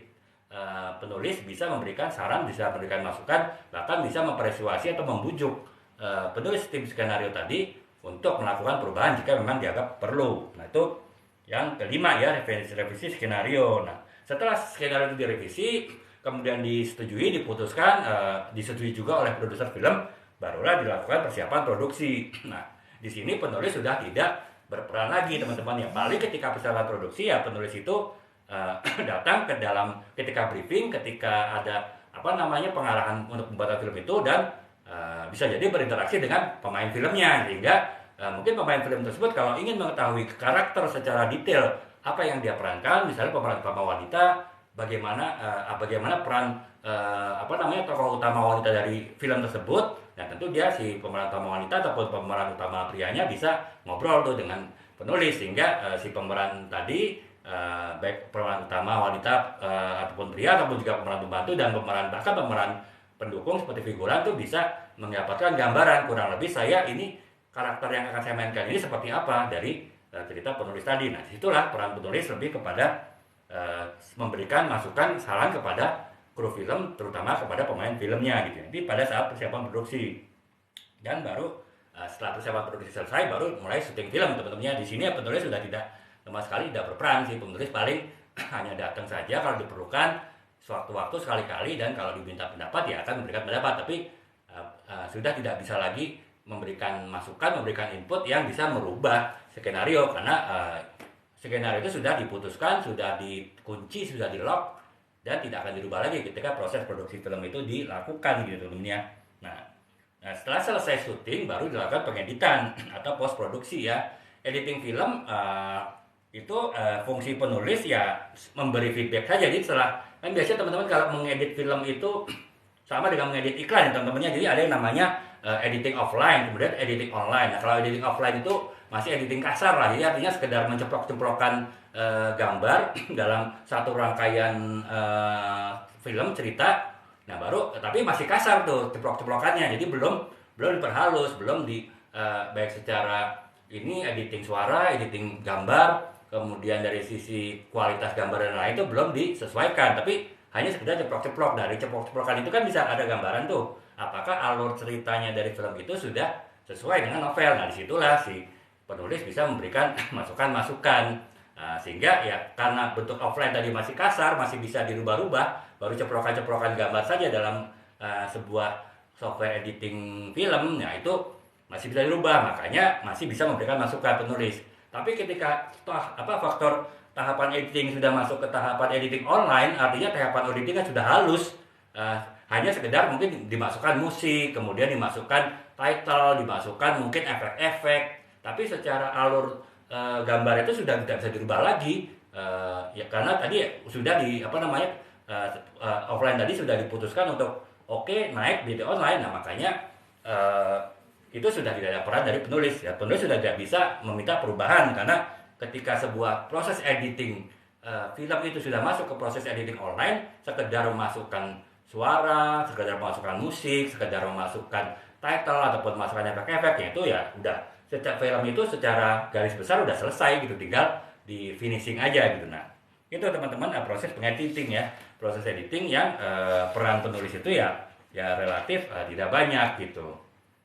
penulis bisa memberikan saran, bisa memberikan masukan, bahkan bisa mempersuasi atau membujuk penulis tim skenario tadi untuk melakukan perubahan jika memang dianggap perlu. Nah itu yang kelima ya, revisi skenario. Nah setelah skenario itu direvisi, kemudian disetujui, diputuskan, disetujui juga oleh produser film, barulah dilakukan persiapan produksi. Nah, di sini penulis sudah tidak berperan lagi, teman-teman. Ya, paling ketika persiapan produksi ya penulis itu datang ke dalam ketika briefing, ketika ada pengarahan untuk pembuatan film itu, dan bisa jadi berinteraksi dengan pemain filmnya, sehingga mungkin pemain film tersebut kalau ingin mengetahui karakter secara detail apa yang dia perankan, misalnya pemeran utama wanita, bagaimana peran tokoh utama wanita dari film tersebut. Nah tentu dia si pemeran utama wanita ataupun pemeran utama prianya bisa ngobrol tuh dengan penulis, sehingga si pemeran tadi baik pemeran utama wanita ataupun pria ataupun juga pemeran pembantu dan bahkan pemeran pendukung seperti figuran tuh bisa mendapatkan gambaran kurang lebih ini karakter yang akan saya mainkan ini seperti apa dari cerita penulis tadi. Nah disitulah peran penulis lebih kepada memberikan masukan saran kepada kru film, terutama kepada pemain filmnya gitu. Jadi pada saat persiapan produksi, dan baru setelah persiapan produksi selesai baru mulai syuting film teman-temannya. Di sini ya penulis sudah tidak sama sekali tidak berperan sih. Penulis paling hanya datang saja kalau diperlukan sewaktu-waktu sekali-kali, dan kalau diminta pendapat ya akan memberikan pendapat, tapi sudah tidak bisa lagi memberikan masukan, memberikan input yang bisa merubah skenario, karena skenario itu sudah diputuskan, sudah dikunci, sudah di lock, dan tidak akan dirubah lagi ketika proses produksi film itu dilakukan gitu teman-teman. Nah, setelah selesai syuting baru dilakukan pengeditan atau post produksi ya. Editing film itu fungsi penulis ya memberi feedback saja. Jadi setelah, kan biasanya teman-teman kalau mengedit film itu sama dengan mengedit iklan ya teman-temannya. Jadi ada yang namanya editing offline, kemudian editing online. Nah, kalau editing offline itu masih editing kasar lah, jadi artinya sekedar menceplok-ceplokan gambar dalam satu rangkaian film cerita. Nah baru, tapi masih kasar tuh ceplok-ceplokannya, jadi belum diperhalus, belum di baik secara ini editing suara, editing gambar, kemudian dari sisi kualitas gambar dan lain itu belum disesuaikan, tapi hanya sekedar ceplok-ceplok. Dari ceplok-ceplokan itu kan bisa ada gambaran tuh apakah alur ceritanya dari film itu sudah sesuai dengan novel. Nah disitulah si penulis bisa memberikan masukan-masukan. Sehingga ya karena bentuk offline tadi masih kasar, masih bisa dirubah-rubah, baru ceplokan-ceplokan gambar saja dalam sebuah software editing film, ya itu masih bisa dirubah, makanya masih bisa memberikan masukan penulis. Tapi ketika faktor tahapan editing sudah masuk ke tahapan editing online, artinya tahapan editing kan sudah halus, hanya sekedar mungkin dimasukkan musik, kemudian dimasukkan title, dimasukkan mungkin efek-efek, tapi secara alur gambar itu sudah tidak bisa dirubah lagi, ya karena tadi sudah offline tadi sudah diputuskan untuk naik di online. Nah makanya itu sudah tidak ada peran dari penulis ya. Penulis sudah tidak bisa meminta perubahan, karena ketika sebuah proses editing film itu sudah masuk ke proses editing online, sekedar memasukkan suara, sekedar memasukkan musik, sekedar memasukkan title ataupun memasukkan efek-efeknya, itu ya udah setiap film itu secara garis besar udah selesai gitu, tinggal di finishing aja gitu. Nah itu teman-teman proses pengediting ya, proses editing yang peran penulis itu ya relatif tidak banyak gitu.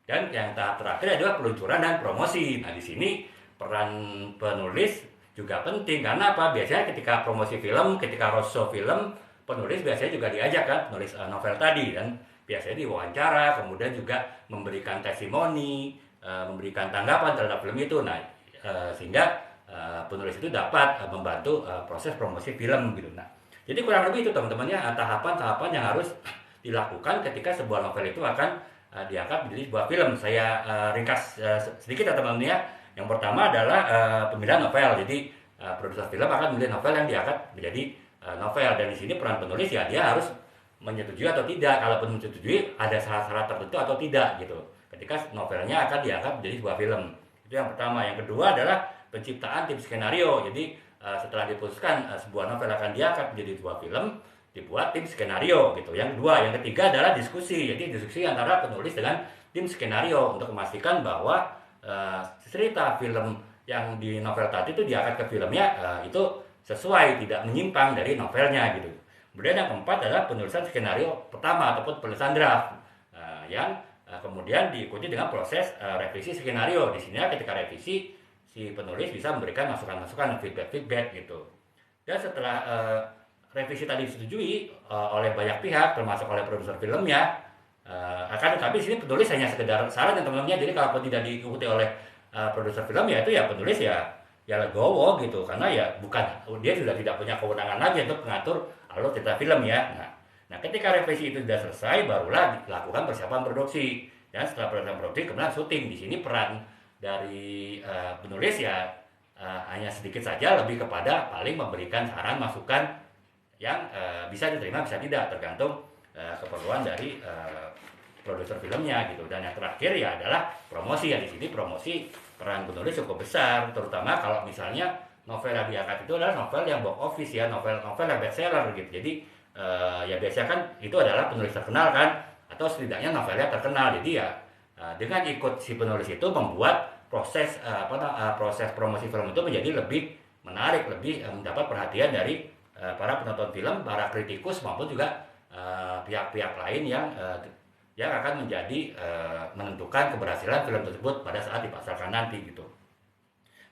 Dan yang tahap terakhir adalah peluncuran dan promosi. Nah di sini peran penulis juga penting, karena apa? Biasanya ketika promosi film, ketika roadshow film, penulis biasanya juga diajak kan, penulis novel tadi, dan biasanya diwawancara, kemudian juga memberikan testimoni, memberikan tanggapan terhadap film itu. Nah sehingga penulis itu dapat membantu proses promosi film gitu. Nah jadi kurang lebih itu teman-temannya tahapan-tahapan yang harus dilakukan ketika sebuah novel itu akan diangkat menjadi sebuah film. Saya ringkas sedikit ya teman-teman ya. Yang pertama adalah pemilihan novel. Jadi produser film akan memilih novel yang diangkat menjadi novel, dan di sini peran penulis ya dia harus menyetujui atau tidak. Kalaupun menyetujui, ada syarat-syarat tertentu atau tidak gitu ketika novelnya akan diangkat menjadi sebuah film. Itu yang pertama. Yang kedua adalah penciptaan tim skenario. Jadi setelah diputuskan sebuah novel akan diangkat menjadi sebuah film, dibuat tim skenario gitu. Yang kedua, yang ketiga adalah diskusi. Jadi diskusi antara penulis dengan tim skenario untuk memastikan bahwa cerita film yang di novel tadi itu diangkat ke filmnya itu sesuai, tidak menyimpang dari novelnya gitu. Kemudian yang keempat adalah penulisan skenario pertama ataupun penulisan draft yang kemudian diikuti dengan proses revisi skenario. Di sini ketika revisi, si penulis bisa memberikan masukan-masukan, feedback gitu. Dan setelah revisi tadi disetujui oleh banyak pihak, termasuk oleh produser filmnya, tapi di sini penulis hanya sekedar saran ya teman-temannya. Jadi kalau tidak diikuti oleh produser film ya itu ya penulis ya legowo gitu, karena ya dia sudah tidak punya kewenangan lagi untuk mengatur alur cerita film ya. Nah ketika revisi itu sudah selesai, barulah dilakukan persiapan produksi, dan setelah persiapan produksi kemudian syuting. Di sini peran dari penulis ya hanya sedikit saja, lebih kepada paling memberikan saran masukan yang bisa diterima bisa tidak tergantung keperluan dari produser filmnya gitu. Dan yang terakhir ya adalah promosi. Ya di sini promosi peran penulis cukup besar, terutama kalau misalnya novel yang diangkat itu adalah novel yang box office ya, novel yang bestseller gitu. Jadi ya biasanya kan itu adalah penulis terkenal kan, atau setidaknya novelnya terkenal. Jadi ya dengan ikut si penulis itu membuat proses promosi film itu menjadi lebih menarik, lebih mendapat perhatian dari para penonton film, para kritikus maupun juga pihak-pihak lain yang akan menjadi menentukan keberhasilan film tersebut pada saat dipasarkan nanti gitu.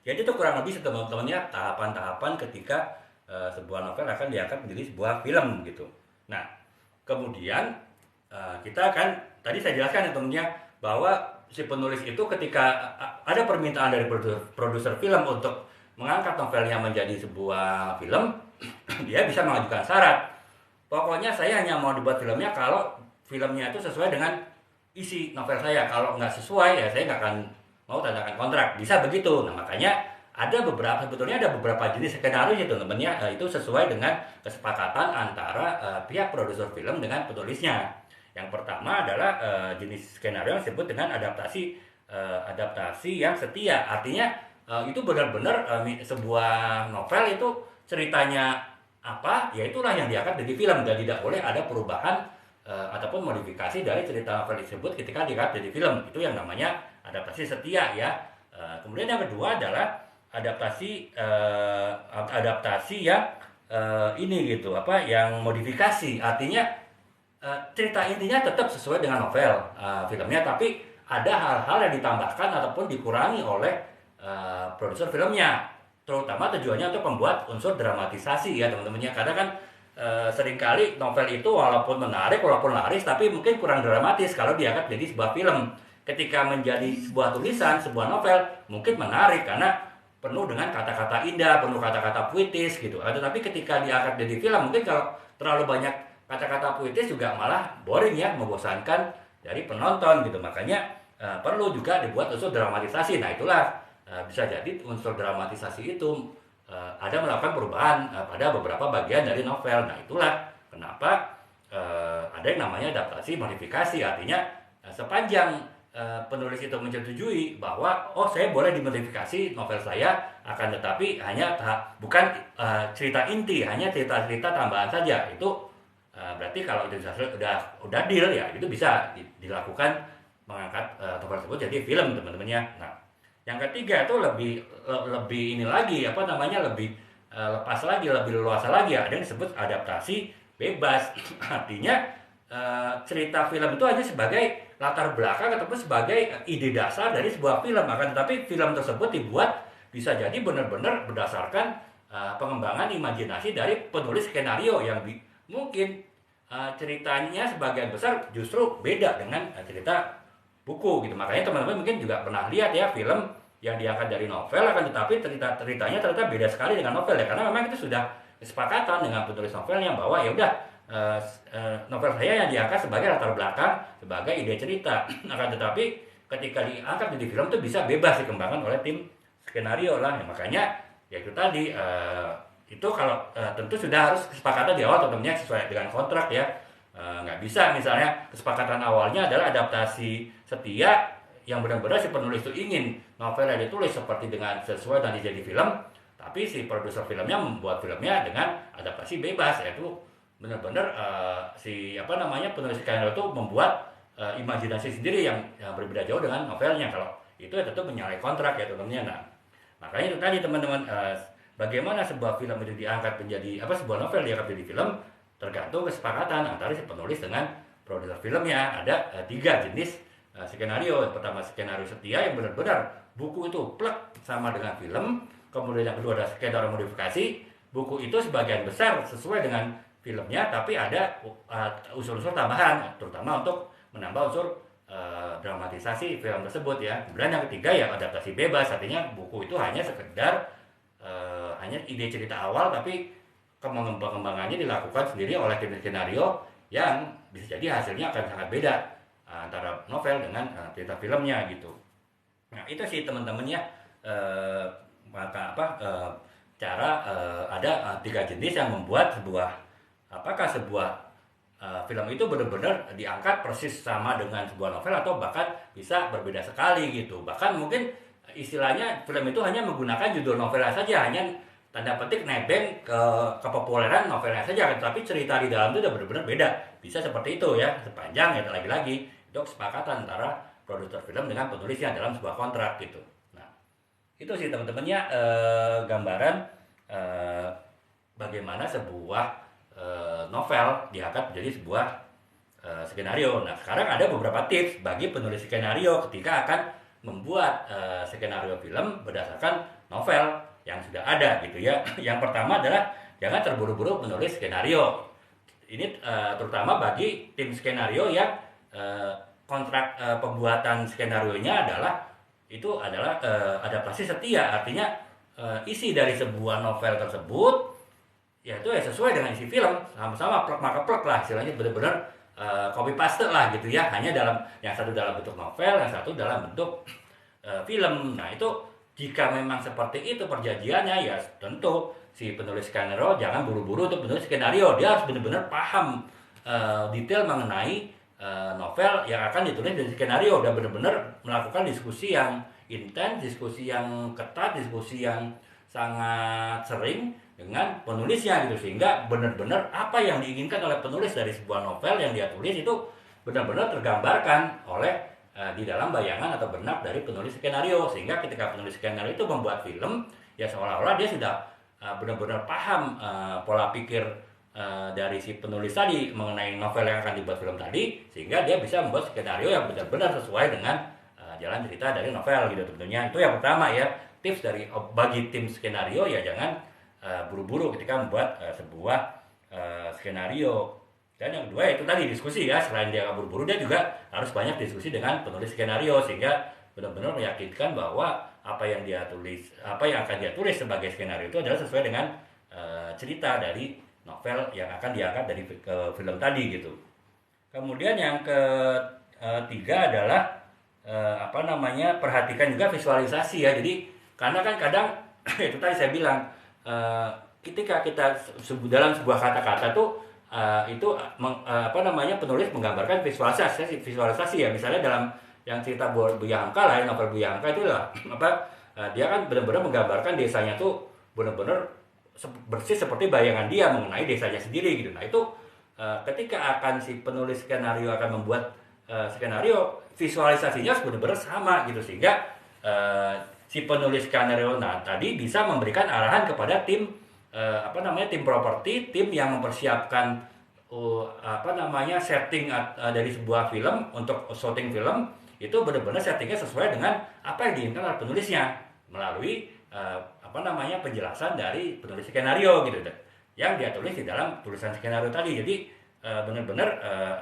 Jadi itu kurang lebih teman-temannya tahapan-tahapan ketika sebuah novel akan diangkat menjadi sebuah film gitu. Nah, kemudian kita akan tadi saya jelaskan ya teman-temannya bahwa si penulis itu ketika ada permintaan dari produser film untuk mengangkat novelnya menjadi sebuah film, dia bisa mengajukan syarat. Pokoknya saya hanya mau dibuat filmnya kalau filmnya itu sesuai dengan isi novel saya. Kalau nggak sesuai ya saya nggak akan mau tandakan kontrak. Bisa begitu. Nah makanya sebetulnya ada beberapa jenis skenario itu teman-teman, itu sesuai dengan kesepakatan antara pihak produser film dengan penulisnya. Yang pertama adalah jenis skenario yang disebut dengan adaptasi yang setia. Artinya itu benar-benar sebuah novel itu ceritanya apa, ya itulah yang diangkat jadi film dan tidak boleh ada perubahan ataupun modifikasi dari cerita novel tersebut ketika diangkat jadi film. Itu yang namanya adaptasi setia ya. Kemudian yang kedua adalah adaptasi yang ini gitu yang modifikasi. Artinya cerita intinya tetap sesuai dengan novel filmnya, tapi ada hal-hal yang ditambahkan ataupun dikurangi oleh produser filmnya, terutama tujuannya untuk membuat unsur dramatisasi ya teman-temannya. Karena kan seringkali novel itu walaupun menarik, walaupun laris, tapi mungkin kurang dramatis kalau diangkat jadi sebuah film. Ketika menjadi sebuah tulisan, sebuah novel mungkin menarik karena penuh dengan kata-kata indah, penuh kata-kata puitis gitu. Tetapi ketika diangkat jadi film, mungkin kalau terlalu banyak kata-kata puitis juga malah boring ya, membosankan dari penonton gitu. Makanya perlu juga dibuat unsur dramatisasi. Nah itulah bisa jadi unsur dramatisasi itu ada melakukan perubahan pada beberapa bagian dari novel. Nah itulah kenapa ada yang namanya adaptasi modifikasi. Artinya sepanjang penulis itu menyetujui bahwa saya boleh dimodifikasi novel saya, akan tetapi bukan cerita inti, hanya cerita-cerita tambahan saja. Itu berarti kalau itu udah deal ya, itu bisa dilakukan mengangkat novel tersebut jadi film teman-temannya. Nah, yang ketiga itu lebih ini lagi lebih lepas lagi, lebih leluasa lagi. Ada yang disebut adaptasi bebas. Artinya cerita film itu hanya sebagai latar belakang ataupun sebagai ide dasar dari sebuah film, akan tetapi film tersebut dibuat bisa jadi benar-benar berdasarkan pengembangan imajinasi dari penulis skenario yang mungkin ceritanya sebagian besar justru beda dengan cerita buku gitu. Makanya teman-teman mungkin juga pernah lihat ya film yang diangkat dari novel, akan tetapi ceritanya ternyata beda sekali dengan novel ya, karena memang itu sudah kesepakatan dengan penulis novelnya bahwa ya udah novel saya yang diangkat sebagai latar belakang, sebagai ide cerita. Akan tetapi ketika diangkat jadi film itu bisa bebas dikembangkan oleh tim skenario lah. Ya, makanya ya itu tadi itu kalau tentu sudah harus kesepakatan di awal tentunya sesuai dengan kontrak ya. Nggak bisa misalnya kesepakatan awalnya adalah adaptasi setia yang benar-benar si penulis itu ingin novelnya ditulis seperti dengan sesuai dan jadi film, tapi si produser filmnya membuat filmnya dengan adaptasi bebas, yaitu benar-benar penulis skenario itu membuat imajinasi sendiri yang berbeda jauh dengan novelnya. Kalau itu ya tentu menyalahi kontrak ya teman-teman. Nah, makanya itu tadi teman-teman, bagaimana sebuah film itu diangkat menjadi sebuah novel diangkat menjadi film tergantung kesepakatan antara si penulis dengan produser filmnya. Ada 3 jenis skenario. Yang pertama skenario setia yang benar-benar buku itu plek sama dengan film. Kemudian yang kedua ada skenario modifikasi. Buku itu sebagian besar sesuai dengan filmnya, tapi ada unsur-unsur tambahan, terutama untuk menambah unsur dramatisasi film tersebut ya. Kemudian yang ketiga ya adaptasi bebas, artinya buku itu hanya sekedar hanya ide cerita awal, tapi pengembangannya dilakukan sendiri oleh tim skenario yang bisa jadi hasilnya akan sangat beda antara novel dengan cerita filmnya gitu. Nah itu sih teman-temannya cara ada 3 jenis yang membuat sebuah apakah sebuah film itu benar-benar diangkat persis sama dengan sebuah novel atau bahkan bisa berbeda sekali gitu. Bahkan mungkin istilahnya film itu hanya menggunakan judul novelnya saja, hanya tanda petik nebeng ke kepopuleran novelnya saja, tapi cerita di dalam itu udah benar-benar beda. Bisa seperti itu ya, sepanjang ya lagi-lagi itu kesepakatan antara produser film dengan penulisnya dalam sebuah kontrak gitu. Nah, itu sih teman-temannya gambaran bagaimana sebuah novel diangkat menjadi sebuah skenario. Nah, sekarang ada beberapa tips bagi penulis skenario ketika akan membuat skenario film berdasarkan novel yang sudah ada gitu ya. Yang pertama adalah jangan terburu-buru menulis skenario. Ini terutama bagi tim skenario yang kontrak pembuatan skenarionya adalah adaptasi setia, artinya isi dari sebuah novel tersebut ya itu ya sesuai dengan isi film, sama-sama plek maka plek lah, istilahnya benar-benar copy paste lah gitu ya, hanya dalam yang satu dalam bentuk novel, yang satu dalam bentuk film. Nah itu jika memang seperti itu perjanjiannya ya tentu si penulis skenario jangan buru-buru untuk menulis skenario, dia harus benar-benar paham detail mengenai novel yang akan ditulis dari skenario, dan benar-benar melakukan diskusi yang intens, diskusi yang ketat, diskusi yang sangat sering dengan penulisnya gitu, sehingga benar-benar apa yang diinginkan oleh penulis dari sebuah novel yang dia tulis itu benar-benar tergambarkan oleh di dalam bayangan atau benak dari penulis skenario, sehingga ketika penulis skenario itu membuat film ya seolah-olah dia sudah benar-benar paham pola pikir dari si penulis tadi mengenai novel yang akan dibuat film tadi, sehingga dia bisa membuat skenario yang benar-benar sesuai dengan jalan cerita dari novel gitu tentunya. Itu yang pertama ya, tips dari bagi tim skenario ya jangan buru-buru ketika membuat sebuah skenario. Dan yang kedua itu tadi diskusi ya, selain dia buru-buru dia juga harus banyak diskusi dengan penulis skenario, sehingga benar-benar meyakinkan bahwa apa yang dia tulis, apa yang akan dia tulis sebagai skenario itu adalah sesuai dengan cerita dari novel yang akan diangkat dari film tadi gitu. Kemudian yang ketiga adalah perhatikan juga visualisasi ya. Jadi karena kan kadang itu tadi saya bilang ketika kita dalam sebuah kata-kata tuh penulis menggambarkan visualisasi ya. Misalnya dalam yang cerita Buya Hamka lah, novel Buya Hamka itu lah dia kan benar-benar menggambarkan desanya tuh benar-benar bersih seperti bayangan dia mengenai desanya sendiri gitu. Nah itu ketika akan si penulis skenario akan membuat skenario, visualisasinya benar-benar sama gitu, sehingga si penulis skenario tadi bisa memberikan arahan kepada tim tim properti, tim yang mempersiapkan setting dari sebuah film untuk shooting film, itu benar-benar settingnya sesuai dengan apa yang diinginkan oleh penulisnya melalui penjelasan dari penulis skenario gitu yang dia tulis di dalam tulisan skenario tadi. Jadi benar-benar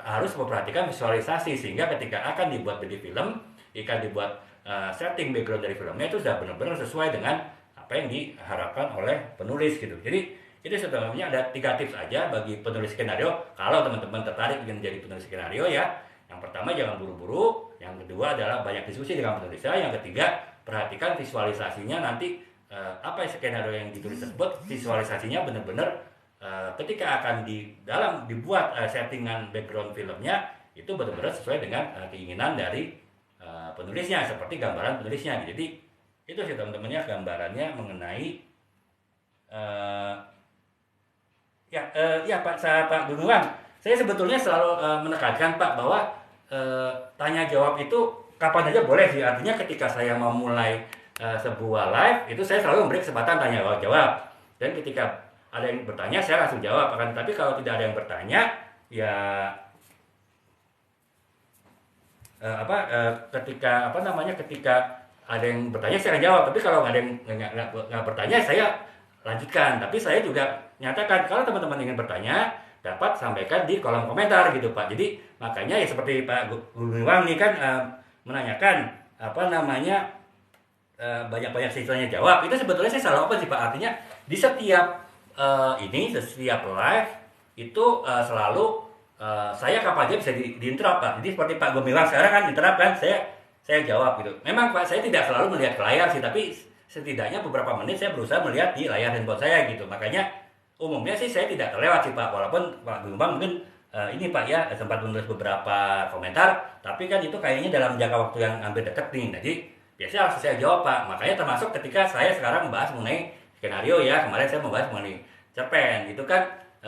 harus memperhatikan visualisasi, sehingga ketika akan dibuat jadi film, akan dibuat setting background dari filmnya itu sudah benar-benar sesuai dengan apa yang diharapkan oleh penulis gitu. Jadi itu sebenarnya ada 3 tips aja bagi penulis skenario kalau teman-teman tertarik ingin menjadi penulis skenario ya. Yang pertama jangan buru-buru, yang kedua adalah banyak diskusi dengan penulisnya, yang ketiga perhatikan visualisasinya nanti apa skenario yang ditulis tersebut, visualisasinya benar-benar ketika akan dibuat settingan background filmnya itu benar-benar sesuai dengan keinginan dari penulisnya, seperti gambaran penulisnya. Jadi itu sih teman-temannya gambarannya mengenai Pak Gunuwan. Saya sebetulnya selalu menekankan Pak bahwa tanya jawab itu kapan aja boleh sih. Artinya ketika saya mau mulai sebuah live itu saya selalu memberi kesempatan tanya jawab, dan ketika ada yang bertanya saya langsung jawab. Tapi kalau tidak ada yang bertanya ya ketika ada yang bertanya saya jawab, tapi kalau nggak ada yang nggak bertanya saya lanjutkan. Tapi saya juga nyatakan kalau teman-teman ingin bertanya dapat sampaikan di kolom komentar gitu Pak. Jadi makanya ya seperti Pak Gumiwang ini kan menanyakan banyak-banyak sisanya jawab, itu sebetulnya saya selalu apa sih Pak, artinya di setiap setiap live itu selalu saya kapan aja bisa diinterrupt Pak. Jadi seperti Pak Gumiwang sekarang kan interrupt kan, saya jawab gitu. Memang Pak saya tidak selalu melihat ke layar sih, tapi setidaknya beberapa menit saya berusaha melihat di layar handphone saya gitu. Makanya umumnya sih saya tidak terlewat sih Pak, walaupun Pak Gumbang mungkin ini Pak ya sempat menulis beberapa komentar, tapi kan itu kayaknya dalam jangka waktu yang hampir dekat nih, jadi biasanya harus saya jawab Pak. Makanya termasuk ketika saya sekarang membahas mengenai skenario ya, kemarin saya membahas mengenai cerpen, itu kan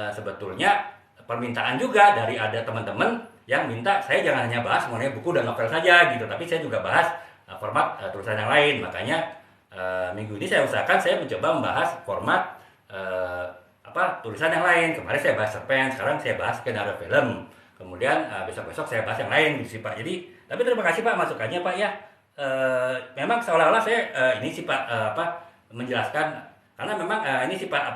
sebetulnya permintaan juga dari ada teman-teman yang minta saya jangan hanya bahas mengenai buku dan novel saja gitu, tapi saya juga bahas format tulisan yang lain. Makanya minggu ini saya usahakan saya mencoba membahas format tulisan yang lain. Kemarin saya bahas cerpen, sekarang saya bahas skenario film. Kemudian besok-besok saya bahas yang lain gitu sih Pak. Jadi, tapi terima kasih Pak masukannya Pak ya. Memang seolah-olah saya ini sih Pak menjelaskan karena memang ini sih Pak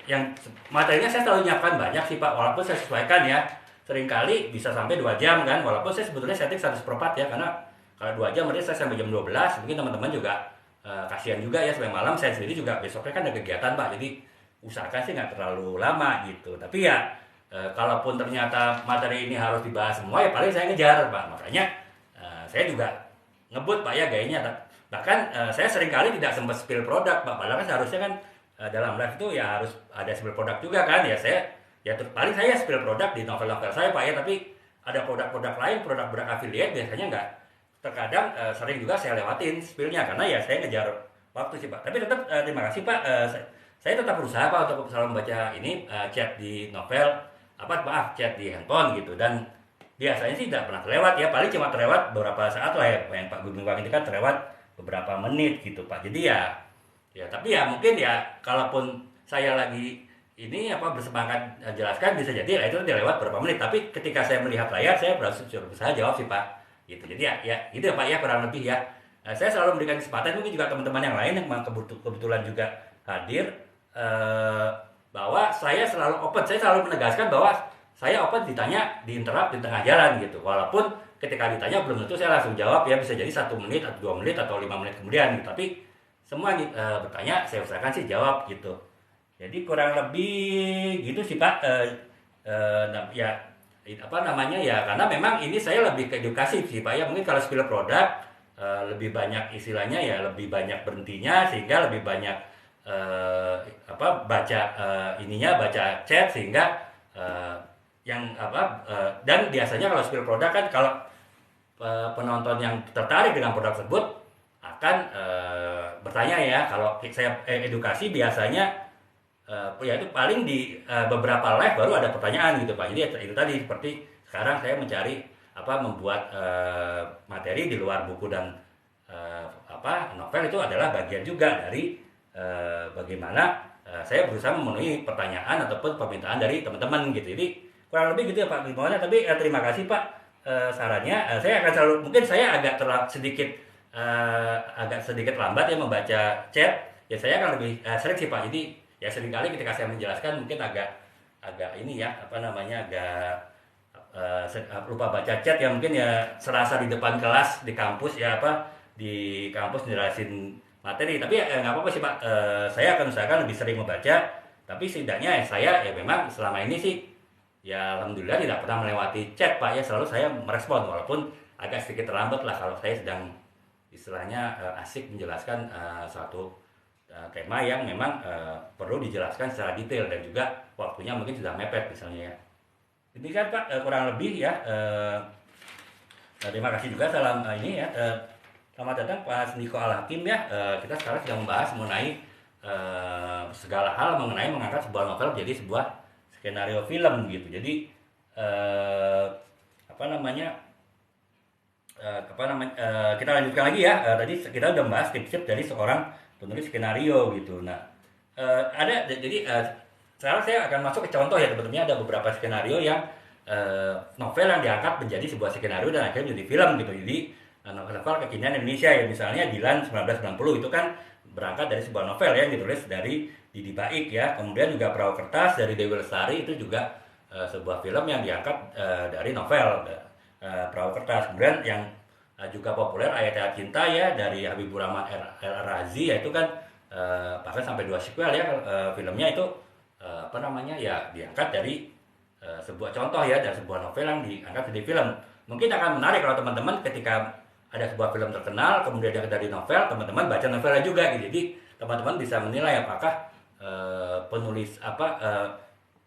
yang materinya saya selalu nyiapkan banyak sih Pak, walaupun saya sesuaikan ya. Seringkali bisa sampai 2 jam kan, walaupun saya sebetulnya setting 1/4 ya, karena kalau 2 jam berarti saya sampai jam 12, mungkin teman-teman juga kasihan juga ya sampai malam. Saya sendiri juga besoknya kan ada kegiatan Pak, jadi usahakan sih nggak terlalu lama gitu. Tapi ya kalaupun ternyata materi ini harus dibahas semua ya paling saya ngejar Pak. Makanya saya juga ngebut Pak ya gayanya. Bahkan saya seringkali tidak sempat spill produk Pak, padahal kan seharusnya kan dalam live itu ya harus ada spill produk juga kan ya. Saya ya paling saya spill produk di novel-novel saya Pak ya, tapi ada produk-produk lain, produk-produk affiliate biasanya nggak. Terkadang sering juga saya lewatin spillnya karena ya saya ngejar waktu sih Pak. Tapi tetap terima kasih Pak. Saya tetap berusaha Pak untuk selalu membaca ini chat di novel chat di handphone gitu, dan biasanya sih tidak pernah terlewat ya, paling cuma terlewat beberapa saat lah ya. Yang Pak Gumbang ini kan terlewat beberapa menit gitu Pak. Jadi ya tapi ya mungkin ya kalaupun saya lagi ini bersemangat jelaskan bisa jadi itu lewat beberapa menit, tapi ketika saya melihat layar saya berusaha jawab sih Pak gitu. Jadi ya gitu ya Pak ya kurang lebih ya. Saya selalu memberikan kesempatan, mungkin juga teman-teman yang lain yang kebetulan juga hadir, bahwa saya selalu open. Saya selalu menegaskan bahwa saya open ditanya di interrupt di tengah jalan gitu, walaupun ketika ditanya belum tentu saya langsung jawab ya, bisa jadi 1 menit atau 2 menit atau 5 menit kemudian gitu. Tapi semua bertanya saya usahakan sih jawab gitu. Jadi kurang lebih gitu sih Pak. Karena memang ini saya lebih ke edukasi sih Pak ya. Mungkin kalau spill produk lebih banyak istilahnya ya, lebih banyak berhentinya sehingga lebih banyak baca baca chat sehingga dan biasanya kalau spill produk kan kalau penonton yang tertarik dengan produk tersebut akan bertanya ya. Kalau saya edukasi biasanya ya itu paling di beberapa live baru ada pertanyaan gitu Pak. Jadi itu tadi seperti sekarang saya mencari membuat materi di luar buku dan novel, itu adalah bagian juga dari bagaimana saya berusaha memenuhi pertanyaan ataupun permintaan dari teman-teman gitu. Jadi kurang lebih gitu ya Pak Gimana. Tapi terima kasih Pak sarannya. Saya akan selalu, mungkin saya agak sedikit lambat ya membaca chat. Ya saya akan lebih sering sih Pak. Jadi ya seringkali ketika saya menjelaskan mungkin agak ini ya lupa baca chat ya, mungkin ya serasa di depan kelas di kampus ya di kampus jelasin materi. Tapi ya nggak apa-apa sih Pak. Saya akan usahakan lebih sering membaca. Tapi setidaknya saya ya memang selama ini sih ya alhamdulillah tidak pernah melewati chat Pak ya. Selalu saya merespon walaupun agak sedikit terlambat lah kalau saya sedang istilahnya asik menjelaskan suatu tema yang memang perlu dijelaskan secara detail dan juga waktunya mungkin sudah mepet misalnya ya. Ini kan Pak kurang lebih ya. Terima kasih juga salam ini ya. Selamat datang Pak Niko Al-Hakim ya. Kita sekarang sedang membahas mengenai segala hal mengenai mengangkat sebuah novel menjadi sebuah skenario film gitu. Jadi kita lanjutkan lagi ya. Tadi kita udah membahas tips-tips dari seorang penulis skenario gitu. Nah, sekarang saya akan masuk ke contoh ya. Sebetulnya ada beberapa skenario yang novel yang diangkat menjadi sebuah skenario dan akhirnya menjadi film gitu. Jadi novel kekinian Indonesia ya, misalnya Dilan 1990 itu kan berangkat dari sebuah novel yang ditulis dari Didi Baik ya. Kemudian juga Perahu Kertas dari Dewi Lestari itu juga sebuah film yang diangkat dari novel Perahu Kertas. Kemudian yang juga populer Ayat-Ayat Cinta ya dari Habibur Rahman El Razi ya, itu kan bahkan sampai 2 sequel ya filmnya itu diangkat dari sebuah contoh ya, dari sebuah novel yang diangkat jadi film. Mungkin akan menarik kalau teman-teman ketika ada sebuah film terkenal kemudian dari novel, teman-teman baca novelnya juga gitu. Jadi teman-teman bisa menilai apakah penulis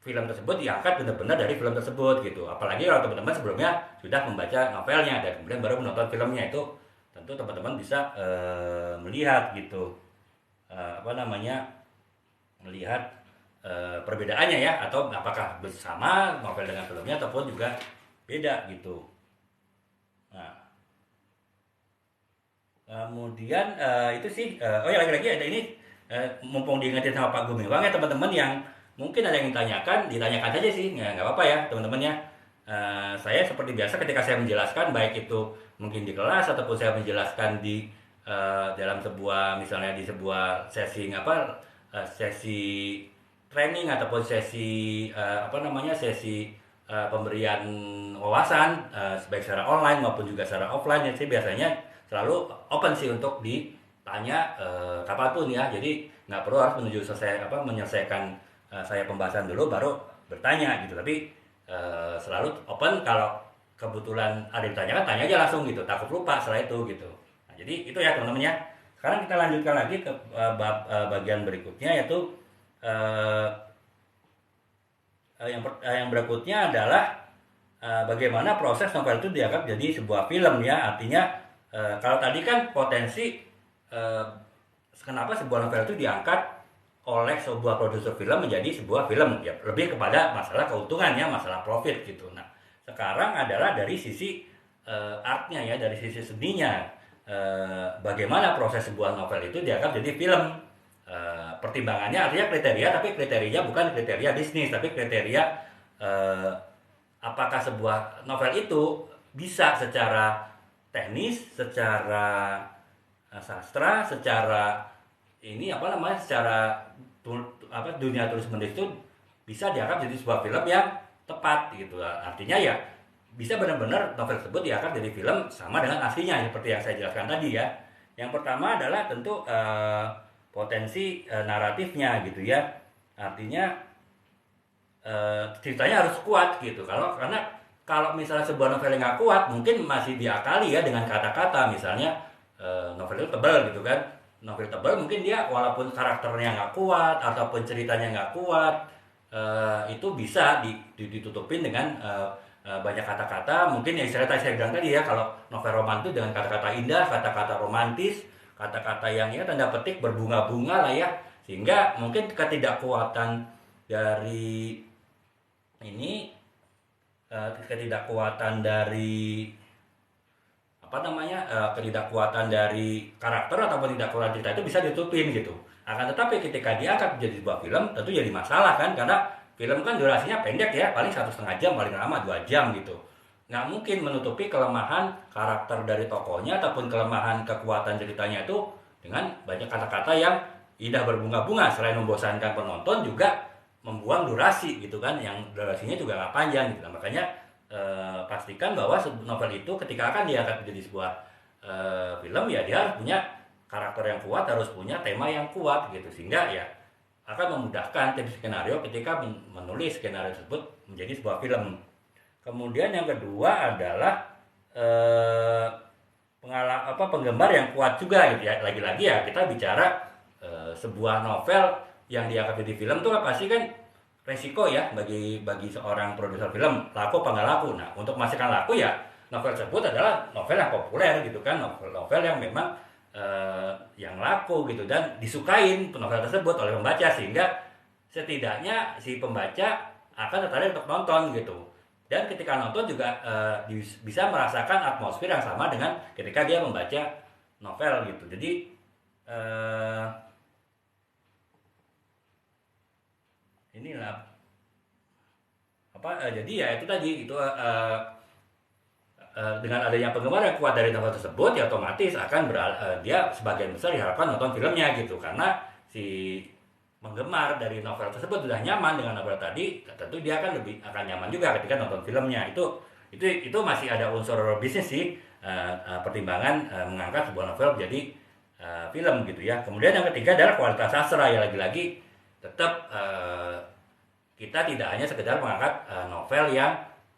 film tersebut diangkat benar-benar dari film tersebut gitu. Apalagi kalau teman-teman sebelumnya sudah membaca novelnya dan kemudian baru menonton filmnya, itu tentu teman-teman bisa melihat gitu melihat perbedaannya ya, atau apakah bersama novel dengan filmnya ataupun juga beda gitu. Nah, kemudian itu sih oh ya, lagi-lagi ada ini, mumpung diingetin sama Pak Gumiwang ya teman-teman, yang mungkin ada yang ditanyakan saja sih, nggak apa-apa ya teman-teman ya. Saya seperti biasa ketika saya menjelaskan, baik itu mungkin di kelas ataupun saya menjelaskan di dalam sebuah, misalnya di sebuah sesi training ataupun sesi sesi pemberian wawasan, baik secara online maupun juga secara offline ya, sih biasanya selalu open sih untuk ditanya kapanpun ya. Jadi nggak perlu harus menyelesaikan saya pembahasan dulu baru bertanya gitu, tapi selalu open. Kalau kebetulan ada yang ditanyakan, tanya aja langsung gitu, takut lupa setelah itu gitu. Nah, jadi itu ya teman-teman ya. Sekarang kita lanjutkan lagi ke bagian berikutnya, yaitu yang berikutnya adalah bagaimana proses novel itu dianggap jadi sebuah film ya. Artinya kalau tadi kan potensi kenapa sebuah novel itu diangkat oleh sebuah produser film menjadi sebuah film ya, lebih kepada masalah keuntungan ya, masalah profit gitu. Nah, sekarang adalah dari sisi artnya ya, dari sisi seninya, bagaimana proses sebuah novel itu dianggap jadi film. Pertimbangannya artinya kriteria, tapi kriterianya bukan kriteria bisnis, tapi kriteria apakah sebuah novel itu bisa secara teknis, secara sastra, secara secara dunia tulis menulis itu bisa dianggap jadi sebuah film yang tepat gitu. Artinya ya bisa benar-benar novel tersebut dianggap jadi film sama dengan aslinya, seperti yang saya jelaskan tadi ya. Yang pertama adalah tentu potensi naratifnya gitu ya. Artinya ceritanya harus kuat gitu. Karena kalau misalnya sebuah novel yang nggak kuat, mungkin masih diakali ya dengan kata-kata. Misalnya novel itu tebal gitu kan. Novel tebal mungkin dia walaupun karakternya nggak kuat ataupun ceritanya nggak kuat, itu bisa ditutupin dengan banyak kata-kata. Mungkin yang saya bilang tadi ya, kalau novel roman itu dengan kata-kata indah, kata-kata romantis, kata-kata yang ya tanda petik berbunga-bunga lah ya, sehingga mungkin ketidakkuatan dari ini ketidakkuatan dari ketidakkuatan dari karakter ataupun ketidakkuatan cerita itu bisa ditutupin gitu. Akan tetapi ketika diangkat menjadi sebuah film, tentu jadi masalah kan, karena film kan durasinya pendek ya, paling 1,5 jam, paling lama 2 jam gitu. Nggak mungkin menutupi kelemahan karakter dari tokohnya ataupun kelemahan kekuatan ceritanya itu dengan banyak kata-kata yang indah berbunga-bunga. Selain membosankan penonton, juga membuang durasi gitu kan, yang durasinya juga nggak panjang gitu. Nah, makanya pastikan bahwa novel itu ketika akan diangkat menjadi sebuah film ya, dia harus punya karakter yang kuat, harus punya tema yang kuat gitu, sehingga ya akan memudahkan tim skenario ketika menulis skenario tersebut menjadi sebuah film. Kemudian yang kedua adalah penggemar yang kuat juga gitu ya. Lagi-lagi ya kita bicara sebuah novel yang diangkat jadi film tuh pasti kan resiko ya bagi seorang produser film, laku apa nggak laku. Nah, untuk memastikan laku ya novel tersebut adalah novel yang populer gitu kan, novel yang memang yang laku gitu dan disukain novel tersebut oleh pembaca, sehingga setidaknya si pembaca akan tertarik untuk nonton gitu. Dan ketika nonton juga bisa merasakan atmosfer yang sama dengan ketika dia membaca novel gitu. Jadi inilah jadi ya itu tadi itu dengan adanya penggemar yang kuat dari novel tersebut ya otomatis akan dia sebagian besar diharapkan nonton filmnya gitu, karena si penggemar dari novel tersebut sudah nyaman dengan novel tadi, tentu dia akan nyaman juga ketika nonton filmnya. Itu masih ada unsur bisnis sih, pertimbangan mengangkat sebuah novel jadi film gitu ya. Kemudian yang ketiga adalah kualitas sastra ya, lagi-lagi tetap kita tidak hanya sekedar mengangkat novel yang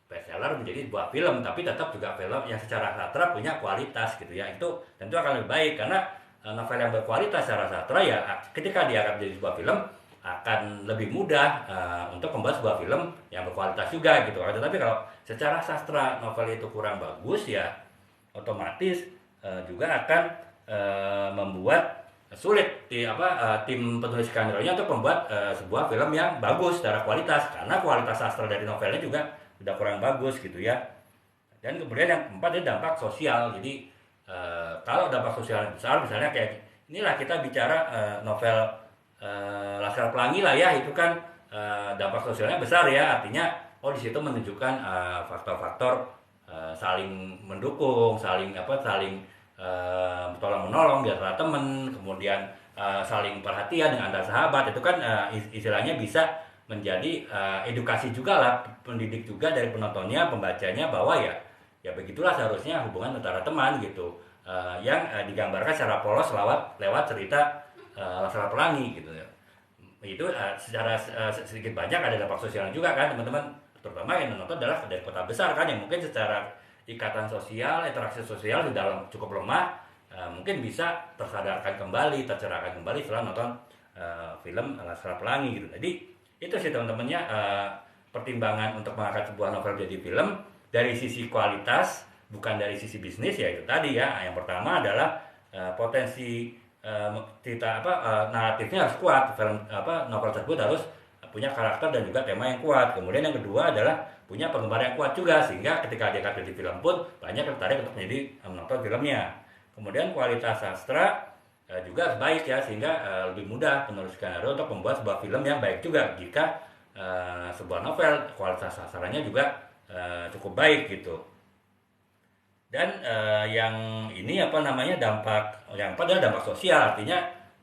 bestseller menjadi sebuah film, tapi tetap juga film yang secara sastra punya kualitas gitu ya. Itu tentu akan lebih baik, karena novel yang berkualitas secara sastra ya ketika diangkat menjadi sebuah film akan lebih mudah untuk membuat sebuah film yang berkualitas juga gitu. Tetapi kalau secara sastra novel itu kurang bagus ya otomatis juga akan membuat sulit tim penulis skenario-nya untuk membuat sebuah film yang bagus secara kualitas, karena kualitas sastra dari novelnya juga sudah kurang bagus gitu ya. Dan kemudian yang keempat itu dampak sosial. Jadi kalau dampak sosial besar, misalnya kayak inilah kita bicara novel Laskar Pelangi lah ya, itu kan dampak sosialnya besar ya, artinya di situ menunjukkan faktor-faktor saling mendukung, saling tolong menolong di antara teman, kemudian saling perhatian dengan antar sahabat, itu kan istilahnya bisa menjadi edukasi juga lah, pendidik juga dari penontonnya, pembacanya, bahwa ya begitulah seharusnya hubungan antara teman gitu, yang digambarkan secara polos lewat cerita Laskar Pelangi gitu ya. Itu secara sedikit banyak ada dampak sosial juga kan teman-teman, terutama yang menonton adalah dari kota besar kan, yang mungkin secara ikatan sosial, interaksi sosial di dalam cukup lemah, mungkin bisa tersadarkan kembali, tercerahkan kembali setelah nonton film Laskar Pelangi gitu. Jadi itu sih teman-temannya, pertimbangan untuk mengangkat sebuah novel jadi film dari sisi kualitas, bukan dari sisi bisnis, ya itu tadi ya. Yang pertama adalah potensi cerita naratifnya harus kuat, novel tersebut harus punya karakter dan juga tema yang kuat. Kemudian yang kedua adalah punya penggemar yang kuat juga, sehingga ketika diangkat jadi film pun banyak yang tertarik untuk menonton filmnya. Kemudian kualitas sastra juga baik ya, sehingga lebih mudah penulis skenario untuk membuat sebuah film yang baik juga jika sebuah novel kualitas sastranya juga cukup baik gitu. Dan yang ini dampak yang pada dampak sosial, artinya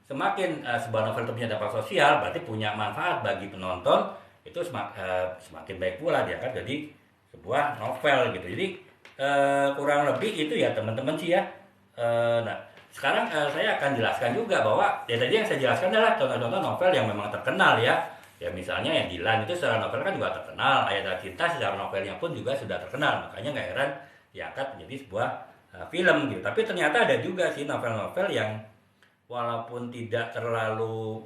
semakin sebuah novel itu punya dampak sosial, berarti punya manfaat bagi penonton, itu semakin baik pula diangkat jadi sebuah novel gitu. Jadi kurang lebih itu ya teman-teman sih ya. Nah sekarang saya akan jelaskan juga bahwa ya tadi yang saya jelaskan adalah contoh-contoh novel yang memang terkenal ya. Ya misalnya yang Dilan itu secara novel kan juga terkenal, Ayat Cinta secara novelnya pun juga sudah terkenal, makanya nggak heran diangkat menjadi sebuah film gitu. Tapi ternyata ada juga sih novel-novel yang walaupun tidak terlalu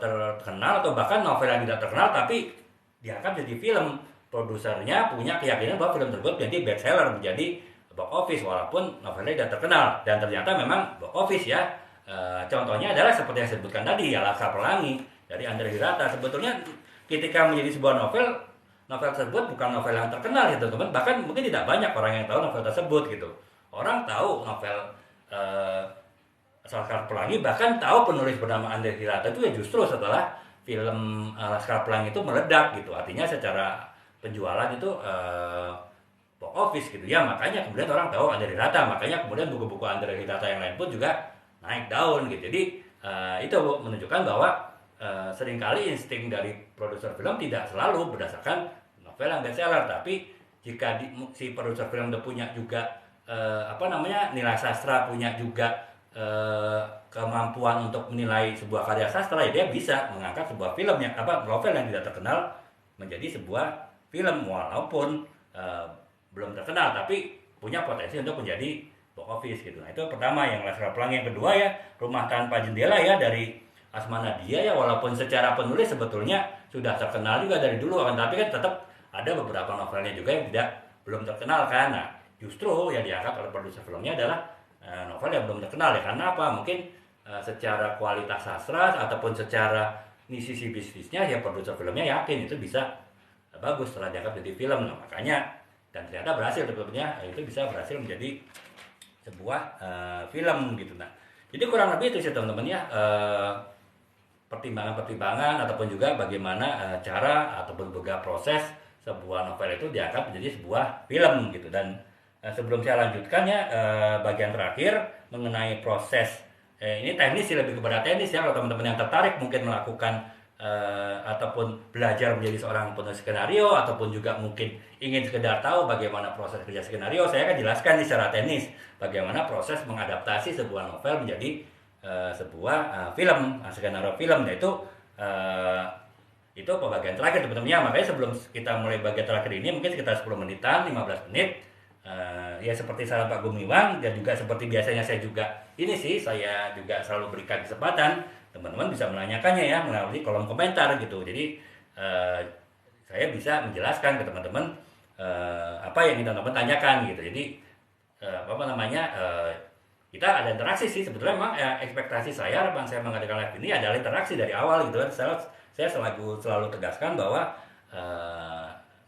terkenal, atau bahkan novel yang tidak terkenal tapi diangkat jadi film, produsernya punya keyakinan bahwa film tersebut menjadi best seller, menjadi box office walaupun novelnya tidak terkenal, dan ternyata memang box office ya. Contohnya adalah seperti yang saya sebutkan tadi ya, Laskar Pelangi dari Andre Hirata. Sebetulnya ketika menjadi sebuah novel tersebut bukan novel yang terkenal gitu teman, bahkan mungkin tidak banyak orang yang tahu novel tersebut gitu. Orang tahu novel Laskar Pelangi, bahkan tahu penulis bernama Andre Hirata itu ya justru setelah film Laskar Pelangi itu meledak gitu. Artinya secara penjualan itu box office gitu ya, makanya kemudian orang tahu Andre Hirata, makanya kemudian buku-buku Andre Hirata yang lain pun juga naik daun gitu. Jadi itu menunjukkan bahwa seringkali insting dari produser film tidak selalu berdasarkan novel yang bestseller, tapi jika si produser film udah punya juga nilai sastra, punya juga kemampuan untuk menilai sebuah karya sastra, ya dia bisa mengangkat sebuah film yang novel yang tidak terkenal menjadi sebuah film walaupun belum terkenal, tapi punya potensi untuk menjadi box office gitu. Nah itu pertama yang Laskar Pelangi. Yang kedua ya Rumah Tanpa Jendela ya dari Asma Nadia ya, walaupun secara penulis sebetulnya sudah terkenal juga dari dulu kan, tapi kan tetap ada beberapa novelnya juga yang belum terkenal kan. Nah justru yang diangkat oleh produser filmnya adalah novel yang belum terkenal ya, karena apa? Mungkin secara kualitas sastra ataupun secara sisi bisnisnya ya produser filmnya yakin itu bisa bagus setelah diangkat jadi film. Nah, makanya dan ternyata berhasil sebetulnya, itu bisa berhasil menjadi sebuah film gitu. Nah jadi kurang lebih itu sih teman-teman ya, pertimbangan-pertimbangan ataupun juga bagaimana cara ataupun juga proses sebuah novel itu diangkat menjadi sebuah film gitu. Dan sebelum saya lanjutkan ya, bagian terakhir mengenai proses ini teknis sih, lebih kepada teknis ya. Kalau teman-teman yang tertarik mungkin melakukan ataupun belajar menjadi seorang penulis skenario, ataupun juga mungkin ingin sekedar tahu bagaimana proses kerja skenario, saya akan jelaskan secara teknis bagaimana proses mengadaptasi sebuah novel menjadi sebuah film, skenario film. Yaitu itu bagian terakhir teman-teman. Makanya sebelum kita mulai bagian terakhir ini mungkin sekitar 10 menitan, 15 menit, ya seperti saran Pak Gumiwang, dan juga seperti biasanya saya juga saya juga selalu berikan kesempatan teman-teman bisa menanyakannya ya melalui kolom komentar gitu. Jadi saya bisa menjelaskan ke teman-teman apa yang teman-teman tanyakan gitu. Jadi kita ada interaksi sih sebetulnya. Memang ekspektasi saya, harapan saya mengadakan live ini adalah interaksi dari awal gitu kan. Saya selalu tegaskan bahwa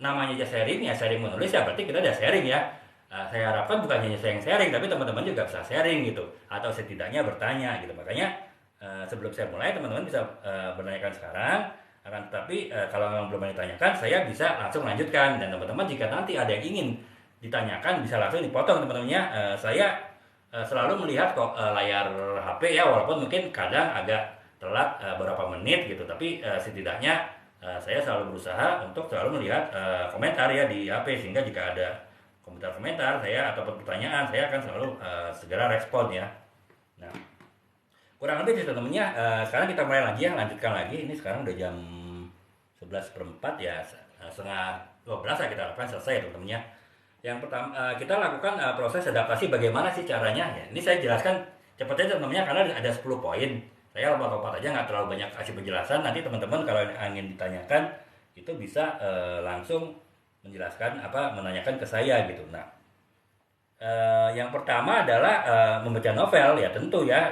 namanya aja sharing ya, sharing menulis ya berarti kita udah sharing ya. Saya harapkan bukan hanya saya yang sharing, tapi teman-teman juga bisa sharing gitu, atau setidaknya bertanya gitu. Makanya sebelum saya mulai, teman-teman bisa bertanyakan sekarang. Akan tetapi kalau memang belum ditanyakan, saya bisa langsung lanjutkan. Dan teman-teman jika nanti ada yang ingin ditanyakan, bisa langsung dipotong teman-temannya. Saya selalu melihat kok layar HP ya, walaupun mungkin kadang agak telat beberapa menit gitu, tapi setidaknya saya selalu berusaha untuk selalu melihat komentar ya di HP, sehingga jika ada komentar-komentar saya ataupun pertanyaan, saya akan selalu segera respon ya. Nah, kurang lebih teman-temannya sekarang kita mulai lagi ya, lanjutkan lagi. Ini sekarang udah jam 11:04 ya, setengah 12 ya kita lakukan selesai ya teman-temannya. Yang pertama kita lakukan proses adaptasi bagaimana sih caranya ya. Ini saya jelaskan cepat aja teman-temannya karena ada 10 poin. Saya lompat-lompat aja, nggak terlalu banyak kasih penjelasan. Nanti teman-teman kalau ingin ditanyakan itu bisa langsung menjelaskan menanyakan ke saya gitu. Nah, yang pertama adalah membaca novel ya, tentu ya.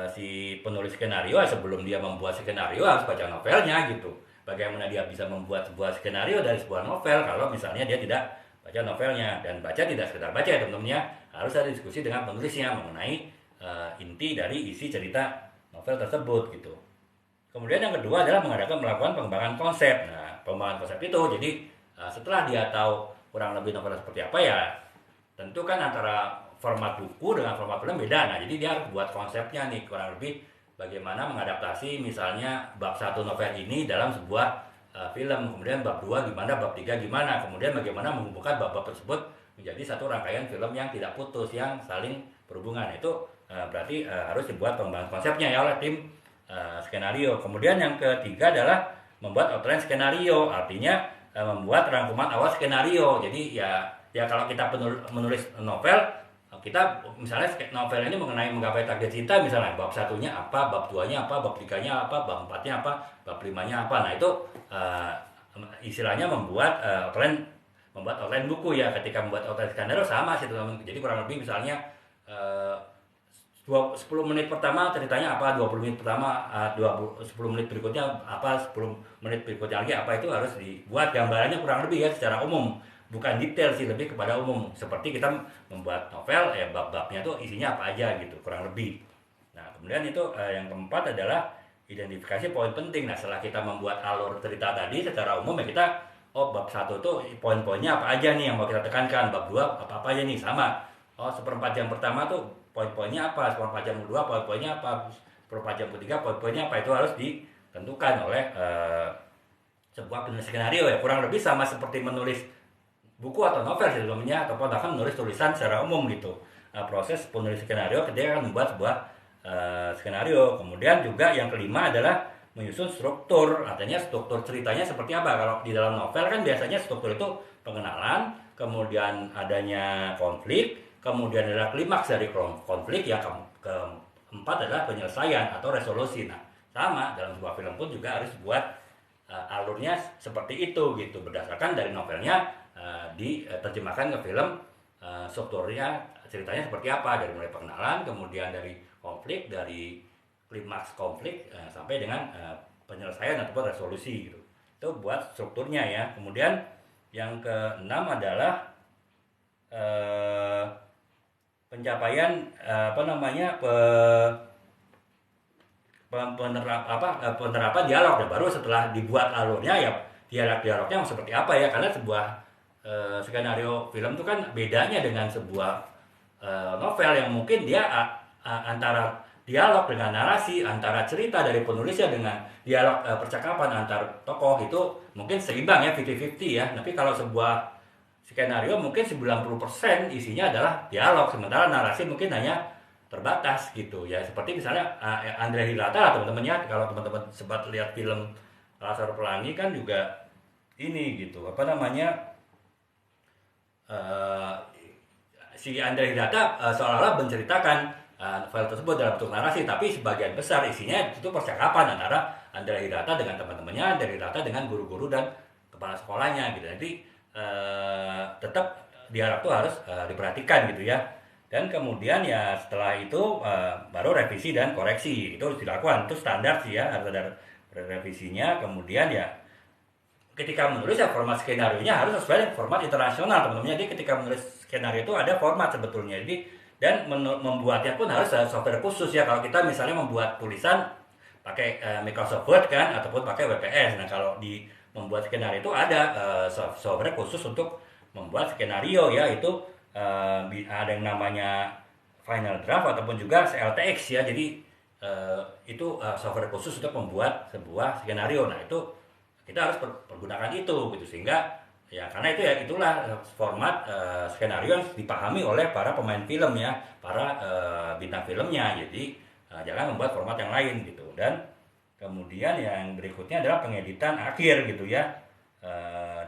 Si penulis skenario sebelum dia membuat skenario harus baca novelnya gitu. Bagaimana dia bisa membuat sebuah skenario dari sebuah novel kalau misalnya dia tidak baca novelnya. Dan baca tidak sekedar baca ya teman-teman ya, harus ada diskusi dengan penulisnya mengenai inti dari isi cerita novel tersebut gitu. Kemudian yang kedua adalah melakukan pengembangan konsep. Nah, pengembangan konsep itu jadi setelah dia tahu kurang lebih novel seperti apa ya, tentu kan antara format buku dengan format film beda. Nah, jadi dia harus buat konsepnya nih, kurang lebih bagaimana mengadaptasi misalnya bab 1 novel ini dalam sebuah film, kemudian bab 2 gimana, bab 3 gimana, kemudian bagaimana menghubungkan bab-bab tersebut menjadi satu rangkaian film yang tidak putus, yang saling berhubungan. Itu berarti harus dibuat pengembangan konsepnya ya oleh tim skenario. Kemudian yang ketiga adalah membuat outline skenario, artinya membuat rangkuman awal skenario. Jadi ya kalau kita menulis novel, kita misalnya novel ini mengenai menggapai target cinta misalnya, bab satunya apa, bab 2-nya apa, bab 3-nya apa, bab 4-nya apa, bab 5-nya apa. Nah, itu istilahnya membuat outline buku ya. Ketika membuat outline skenario sama sih teman-teman. Jadi kurang lebih misalnya 10 menit pertama ceritanya apa, 20 menit pertama 10 menit berikutnya apa, 10 menit berikutnya lagi apa, itu harus dibuat gambarannya kurang lebih ya secara umum, bukan detail sih, lebih kepada umum. Seperti kita membuat novel ya, bab-babnya tuh isinya apa aja gitu kurang lebih. Nah, kemudian itu yang keempat adalah identifikasi poin penting. Nah, setelah kita membuat alur cerita tadi secara umum ya, kita bab 1 tuh poin-poinnya apa aja nih yang mau kita tekankan, bab 2 apa aja nih sama. Seperempat jam pertama tuh poin-poinnya apa, seperempat jam kedua poin-poinnya apa, seperempat jam ketiga poin-poinnya apa. Itu harus ditentukan oleh sebuah penulis skenario ya. Kurang lebih sama seperti menulis buku atau novel sebelumnya, ataupun bahkan menulis tulisan secara umum gitu. Proses penulis skenario ketika akan membuat sebuah skenario. Kemudian juga yang kelima adalah menyusun struktur, artinya struktur ceritanya seperti apa. Kalau di dalam novel kan biasanya struktur itu pengenalan, kemudian adanya konflik, kemudian adalah klimaks dari konflik, yang keempat adalah penyelesaian atau resolusi. Nah, sama dalam sebuah film pun juga harus buat alurnya seperti itu gitu, berdasarkan dari novelnya diterjemahkan ke film. Strukturnya ceritanya seperti apa, dari mulai pengenalan, kemudian dari konflik, dari klimaks konflik sampai dengan penyelesaian ataupun resolusi gitu. Itu buat strukturnya ya. Kemudian yang keenam adalah pencapaian penerapan dialog. Dan baru setelah dibuat alurnya ya dialognya seperti apa ya, karena sebuah skenario film itu kan bedanya dengan sebuah novel yang mungkin dia antara dialog dengan narasi, antara cerita dari penulisnya dengan dialog percakapan antar tokoh, itu mungkin seimbang ya, 50-50 ya. Tapi kalau sebuah skenario mungkin 90% isinya adalah dialog, sementara narasi mungkin hanya terbatas gitu ya. Seperti misalnya Andrea Hirata teman-teman ya, kalau teman-teman sempat lihat film Laskar Pelangi kan juga ini gitu, si Andrea Hirata seolah-olah menceritakan file tersebut dalam bentuk narasi, tapi sebagian besar isinya itu percakapan antara Andrea Hirata dengan teman-temannya, Andrea Hirata dengan guru-guru dan kepala sekolahnya gitu. Jadi tetap dialog itu harus diperhatikan gitu ya. Dan kemudian ya setelah itu baru revisi dan koreksi itu harus dilakukan, itu standar sih ya, harus ada revisinya. Kemudian ya ketika menulis ya format skenario nya harus sesuai dengan format internasional teman-teman. Jadi ketika menulis skenario itu ada format sebetulnya. Jadi dan membuatnya pun harus ada software khusus ya. Kalau kita misalnya membuat tulisan pakai Microsoft Word kan, ataupun pakai WPS. Nah kalau di membuat skenario itu ada software khusus untuk membuat skenario ya. Itu ada yang namanya Final Draft ataupun juga CLTX ya. Jadi itu software khusus untuk membuat sebuah skenario. Nah itu kita harus pergunakan itu gitu, sehingga ya karena itu ya itulah format skenario yang dipahami oleh para pemain film ya, para bintang filmnya. Jadi jangan membuat format yang lain gitu. Dan kemudian yang berikutnya adalah pengeditan akhir gitu ya,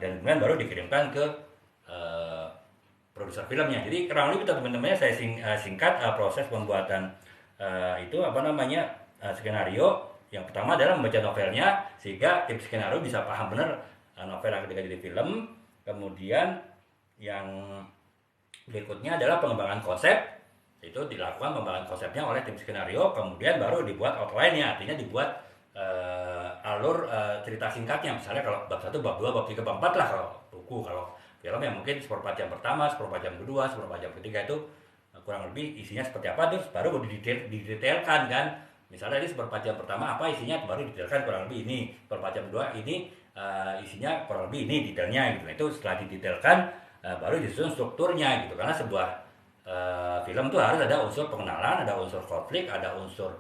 dan kemudian baru dikirimkan ke produser filmnya. Jadi kurang lebih teman-temannya saya singkat proses pembuatan itu skenario. Yang pertama adalah membaca novelnya sehingga tim skenario bisa paham benar novel yang ketika jadi film. Kemudian yang berikutnya adalah pengembangan konsep. Itu dilakukan pengembangan konsepnya oleh tim skenario. Kemudian baru dibuat outline-nya, artinya dibuat alur cerita singkatnya. Misalnya kalau bab 1, bab 2, bab 3, bab 4 lah kalau buku. Kalau film ya mungkin seperempat jam pertama, seperempat jam kedua, seperempat jam ketiga, itu kurang lebih isinya seperti apa, terus baru didetailkan kan. Misalnya ini seperempat jam pertama apa isinya, baru didetailkan kurang lebih ini. Seperempat jam kedua ini isinya kurang lebih ini detailnya gitu. Itu setelah didetailkan baru disusun strukturnya gitu. Karena sebuah film itu harus ada unsur pengenalan, ada unsur konflik, ada unsur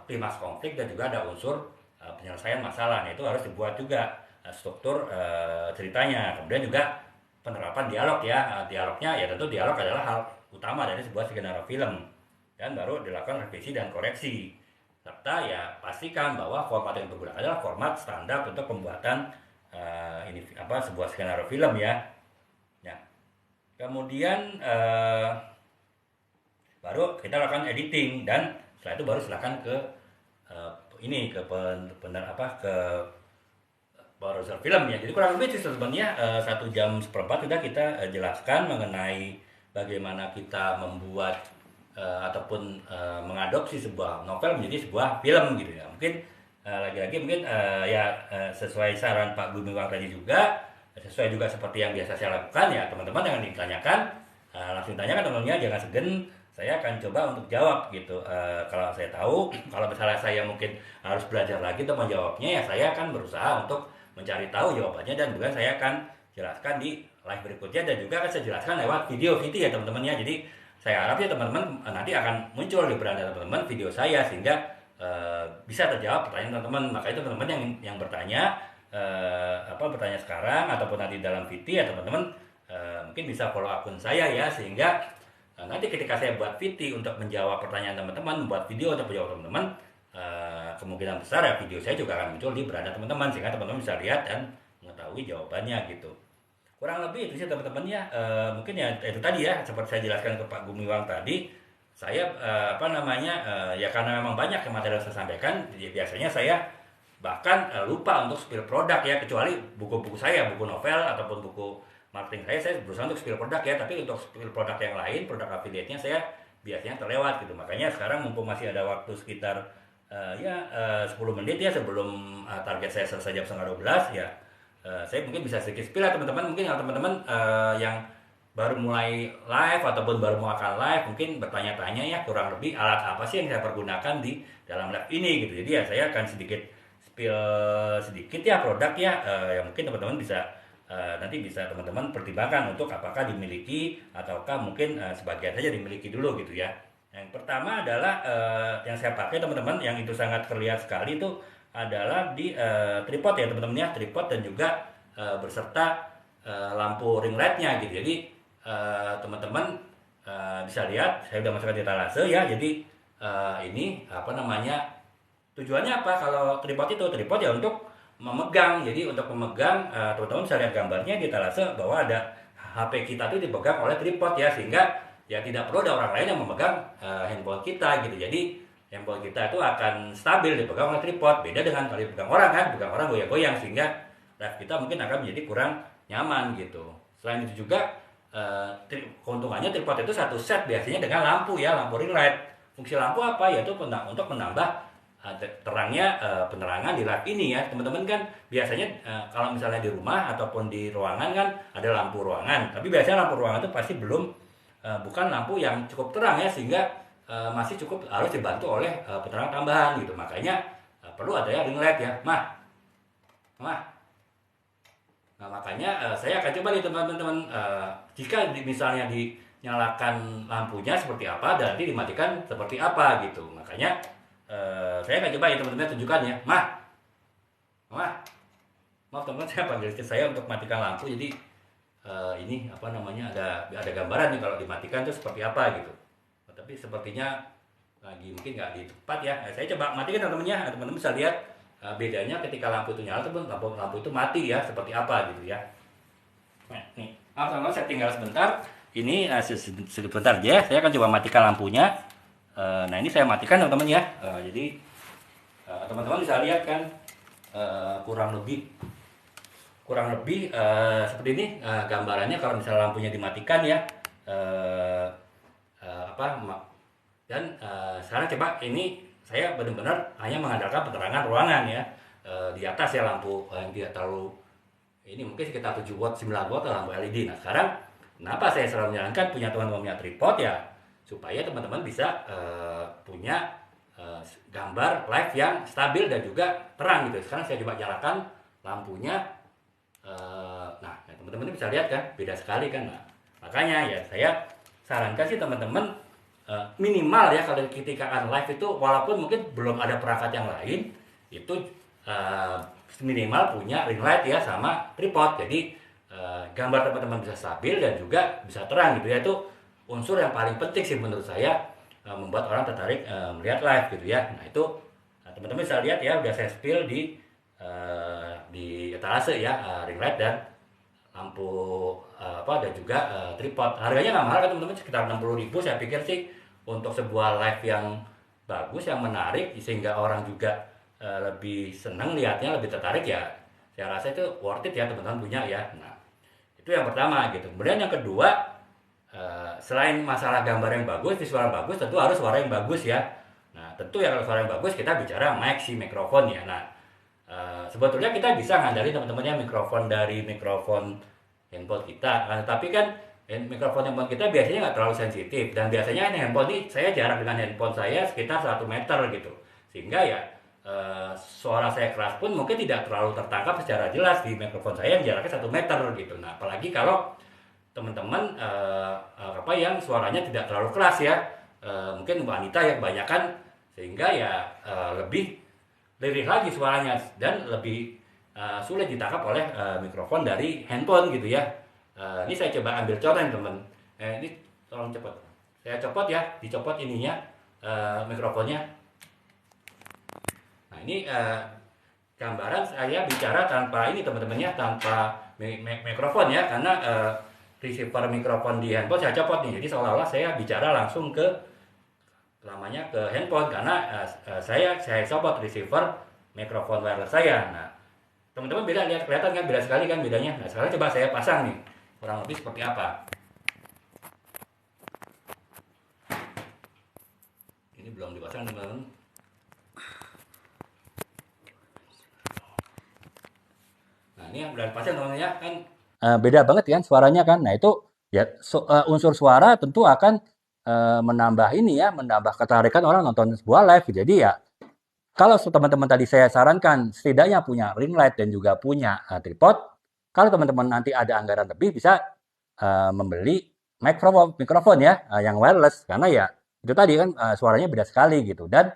klimaks konflik, dan juga ada unsur penyelesaian masalah. Nah, itu harus dibuat juga struktur ceritanya. Kemudian juga penerapan dialog ya. Dialognya ya tentu dialog adalah hal utama dari sebuah skenario film. Dan baru dilakukan revisi dan koreksi. Serta ya pastikan bahwa format yang digunakan adalah format standar untuk pembuatan sebuah skenario film ya. Ya. Kemudian baru kita lakukan editing, dan setelah itu baru silakan ke produser film ya. Jadi kurang lebih sebenarnya 1 jam seperempat sudah kita jelaskan mengenai bagaimana kita membuat ataupun mengadopsi sebuah novel menjadi sebuah film gitu ya. Mungkin lagi-lagi mungkin sesuai saran Pak Gumiwang tadi juga, sesuai juga seperti yang biasa saya lakukan ya, teman-teman jangan ditanyakan, langsung tanyakan teman-temannya, jangan segan. Saya akan coba untuk jawab gitu. Kalau saya tahu, kalau misalnya saya mungkin harus belajar lagi untuk menjawabnya, ya saya akan berusaha untuk mencari tahu jawabannya, dan juga saya akan jelaskan di live berikutnya, dan juga akan saya jelaskan lewat video ya teman-teman ya. Jadi saya harap ya teman-teman nanti akan muncul di beranda teman-teman video saya, sehingga bisa terjawab pertanyaan teman-teman. Makanya teman-teman yang bertanya bertanya sekarang ataupun nanti dalam VT ya teman-teman mungkin bisa follow akun saya ya, sehingga nanti ketika saya buat VT untuk menjawab pertanyaan teman-teman, membuat video untuk menjawab teman-teman, kemungkinan besar ya video saya juga akan muncul di beranda teman-teman, sehingga teman-teman bisa lihat dan mengetahui jawabannya gitu. Kurang lebih itu sih teman-teman ya. Mungkin ya itu tadi ya, seperti saya jelaskan ke Pak Gumiwang tadi, saya ya karena memang banyak yang materi yang saya sampaikan, jadi biasanya saya bahkan lupa untuk spill produk ya, kecuali buku-buku saya, buku novel ataupun buku marketing saya berusaha untuk spill produk ya. Tapi untuk spill produk yang lain, produk affiliate-nya saya biasanya terlewat gitu. Makanya sekarang mumpung masih ada waktu sekitar 10 menit ya sebelum target saya selesai jam 11:30 ya, saya mungkin bisa sedikit spill ya teman-teman. Mungkin kalau teman-teman yang baru mulai live ataupun baru mau akan live, mungkin bertanya-tanya ya kurang lebih alat apa sih yang saya pergunakan di dalam live ini gitu. Jadi ya saya akan sedikit spill sedikit ya produk ya, yang mungkin teman-teman bisa nanti bisa teman-teman pertimbangkan untuk apakah dimiliki ataukah mungkin sebagian saja dimiliki dulu gitu ya. Yang pertama adalah yang saya pakai teman-teman, yang itu sangat terlihat sekali itu adalah di tripod ya teman-teman ya, tripod dan juga berserta lampu ring light-nya gitu. Jadi teman-teman bisa lihat saya udah masukkan di etalase ya. Jadi ini tujuannya apa kalau tripod itu? Tripod ya untuk memegang. Jadi untuk memegang, teman-teman bisa lihat gambarnya di etalase bahwa ada HP kita tuh dipegang oleh tripod ya, sehingga ya tidak perlu ada orang lain yang memegang handphone kita gitu. Jadi handphone kita itu akan stabil dipegang oleh tripod. Beda dengan kalau dipegang orang kan, pegang orang goyang-goyang sehingga live kita mungkin akan menjadi kurang nyaman gitu. Selain itu juga keuntungannya tripod itu satu set biasanya dengan lampu ya, lampu ring light. Fungsi lampu apa? Yaitu untuk menambah terangnya penerangan di live ini ya teman-teman. Kan biasanya kalau misalnya di rumah ataupun di ruangan kan ada lampu ruangan, tapi biasanya lampu ruangan itu pasti belum bukan lampu yang cukup terang ya, sehingga masih cukup harus dibantu oleh penerangan tambahan gitu. Makanya perlu ada ya ring light ya mah. Nah makanya saya akan coba nih teman-teman, jika misalnya dinyalakan lampunya seperti apa dan nanti dimatikan seperti apa gitu. Makanya saya akan coba ya teman-teman, tunjukkan ya maaf teman-teman, saya panggil istri saya untuk matikan lampu. Jadi ini apa namanya, ada gambaran nih kalau dimatikan itu seperti apa gitu. Tapi sepertinya lagi mungkin nggak di tempat ya. Saya coba matikan teman-teman ya, teman-teman bisa lihat bedanya ketika lampu itu nyala ataupun lampu itu mati ya, seperti apa gitu ya. Nah, nih teman-teman, saya tinggal sebentar ini, sebentar aja saya akan coba matikan lampunya. Nah ini saya matikan teman-teman ya. Jadi teman-teman bisa lihat kan, kurang lebih seperti ini gambarannya kalau misalnya lampunya dimatikan ya. Dan sekarang coba ini saya benar-benar hanya mengandalkan penerangan ruangan ya, di atas ya lampu yang tidak terlalu ini, mungkin sekitar 7 watt 9 watt lampu LED. Nah sekarang kenapa saya selalu menyarankan punya teman-teman punya tripod ya, supaya teman-teman bisa punya gambar live yang stabil dan juga terang gitu. Sekarang saya coba nyalakan lampunya. Nah teman-teman bisa lihat kan beda sekali kan. Nah, makanya ya saya sarankan sih teman-teman minimal ya kalau ketika akan live itu, walaupun mungkin belum ada perangkat yang lain, itu minimal punya ring light ya sama tripod. Jadi gambar teman-teman bisa stabil dan juga bisa terang gitu ya. Itu unsur yang paling penting sih menurut saya, membuat orang tertarik melihat live gitu ya. Nah itu teman-teman bisa lihat ya, udah saya spill di etalase ya, ring light dan lampu dan juga tripod. Harganya nggak mahal kan teman-teman, sekitar 60.000. Saya pikir sih untuk sebuah live yang bagus, yang menarik, sehingga orang juga lebih senang lihatnya, lebih tertarik ya, saya rasa itu worth it ya teman-teman punya ya. Nah itu yang pertama gitu. Kemudian yang kedua, selain masalah gambar yang bagus, visual yang bagus, tentu harus suara yang bagus ya. Nah tentu ya kalau suara yang bagus kita bicara mic si mikrofon ya. Nah sebetulnya kita bisa ngandalin teman-temannya mikrofon dari mikrofon handphone kita, tapi kan mikrofon handphone kita biasanya nggak terlalu sensitif, dan biasanya handphone ini saya jarak dengan handphone saya sekitar 1 meter gitu, sehingga ya suara saya keras pun mungkin tidak terlalu tertangkap secara jelas di mikrofon saya yang jaraknya 1 meter gitu. Nah apalagi kalau teman-teman yang suaranya tidak terlalu keras ya, mungkin wanita yang kebanyakan, sehingga ya lebih lirih lagi suaranya dan lebih sulit ditangkap oleh mikrofon dari handphone gitu ya. Ini saya coba ambil contoh teman. Ini tolong cepat. Saya copot ya, dicopot ininya mikrofonnya. Nah ini gambaran saya bicara tanpa ini teman-temannya, tanpa mikrofon ya, karena receiver mikrofon di handphone saya copot nih. Jadi seolah-olah saya bicara langsung ke handphone, karena saya copot receiver mikrofon wireless saya. Nah teman-teman kelihatan kan beda sekali kan bedanya. Nah sekarang coba saya pasang nih, kurang lebih seperti apa. Ini belum dipasang teman-teman. Nah ini yang udah dipasang teman-teman ya kan. Beda banget kan suaranya kan. Nah itu ya unsur suara tentu akan menambah ini ya, menambah ketertarikan orang nonton sebuah live. Jadi ya kalau teman-teman tadi saya sarankan setidaknya punya ring light dan juga punya tripod. Kalau teman-teman nanti ada anggaran lebih, bisa membeli mikrofon ya, yang wireless, karena ya itu tadi kan suaranya beda sekali gitu. Dan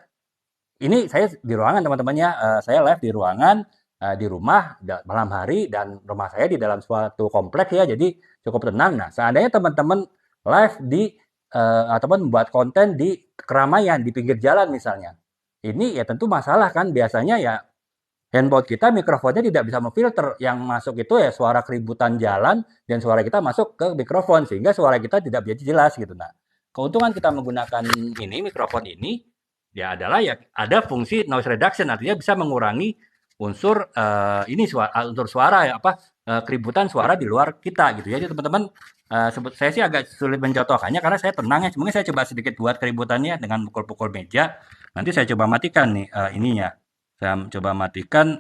ini saya di ruangan teman-teman ya, saya live di ruangan, di rumah malam hari, dan rumah saya di dalam suatu kompleks ya, jadi cukup tenang. Nah seandainya teman-teman live di ataupun membuat konten di keramaian, di pinggir jalan misalnya, ini ya tentu masalah kan. Biasanya ya handphone kita mikrofonnya tidak bisa memfilter, yang masuk itu ya suara keributan jalan dan suara kita masuk ke mikrofon, sehingga suara kita tidak bisa jelas gitu. Nah keuntungan kita menggunakan ini mikrofon ini ya adalah ya ada fungsi noise reduction, artinya bisa mengurangi unsur unsur suara ya keributan suara di luar kita gitu ya. Jadi teman-teman saya sih agak sulit mencontohkannya karena saya tenang ya. Mungkin saya coba sedikit buat keributannya dengan pukul-pukul meja. Nanti saya coba matikan nih ininya. Saya coba matikan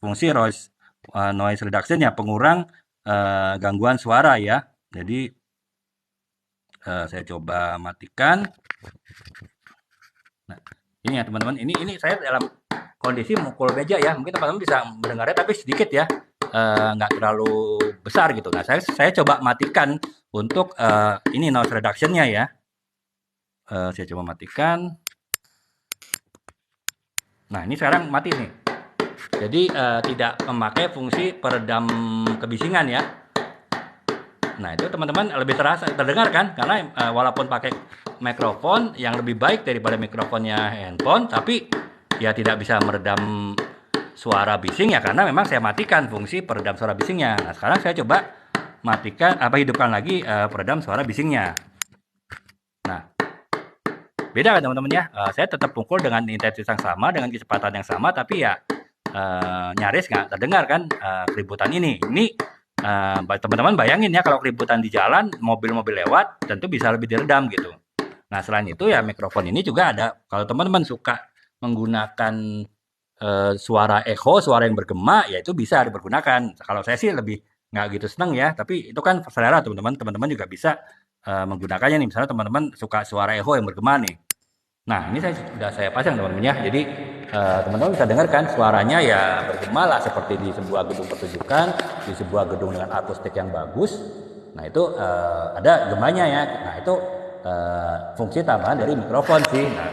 fungsi noise reduction ya, pengurang gangguan suara ya. Jadi saya coba matikan. Nah, ini ya teman-teman, ini saya dalam kondisi mukul meja ya. Mungkin teman-teman bisa mendengarnya tapi sedikit ya, nggak terlalu besar gitu. Nah, saya coba matikan untuk ini noise reduction-nya ya. Saya coba matikan. Nah, ini sekarang mati nih. Jadi tidak memakai fungsi peredam kebisingan ya. Nah, itu teman-teman lebih terdengar kan? Karena walaupun pakai mikrofon yang lebih baik daripada mikrofonnya handphone, tapi ya tidak bisa meredam suara bising ya karena memang saya matikan fungsi peredam suara bisingnya. Nah, sekarang saya coba hidupkan lagi peredam suara bisingnya. Nah, beda kan teman-teman ya? Saya tetap pukul dengan intensitas yang sama, dengan kecepatan yang sama, tapi ya nyaris nggak terdengar kan keributan ini. Ini teman-teman bayangin ya kalau keributan di jalan, mobil-mobil lewat, tentu bisa lebih diredam gitu. Nah, selain itu ya mikrofon ini juga ada, kalau teman-teman suka menggunakan suara echo, suara yang bergema, ya itu bisa dipergunakan. Kalau saya sih lebih nggak gitu seneng ya, tapi itu kan selera teman-teman. Teman-teman juga bisa menggunakannya nih. Misalnya teman-teman suka suara echo yang bergema nih. Nah, ini sudah saya pasang teman-teman ya. Jadi teman-teman bisa dengarkan suaranya ya bergema lah seperti di sebuah gedung pertunjukan, di sebuah gedung dengan akustik yang bagus. Nah, itu ada gemanya ya. Nah, itu fungsi tambahan dari mikrofon sih. Nah,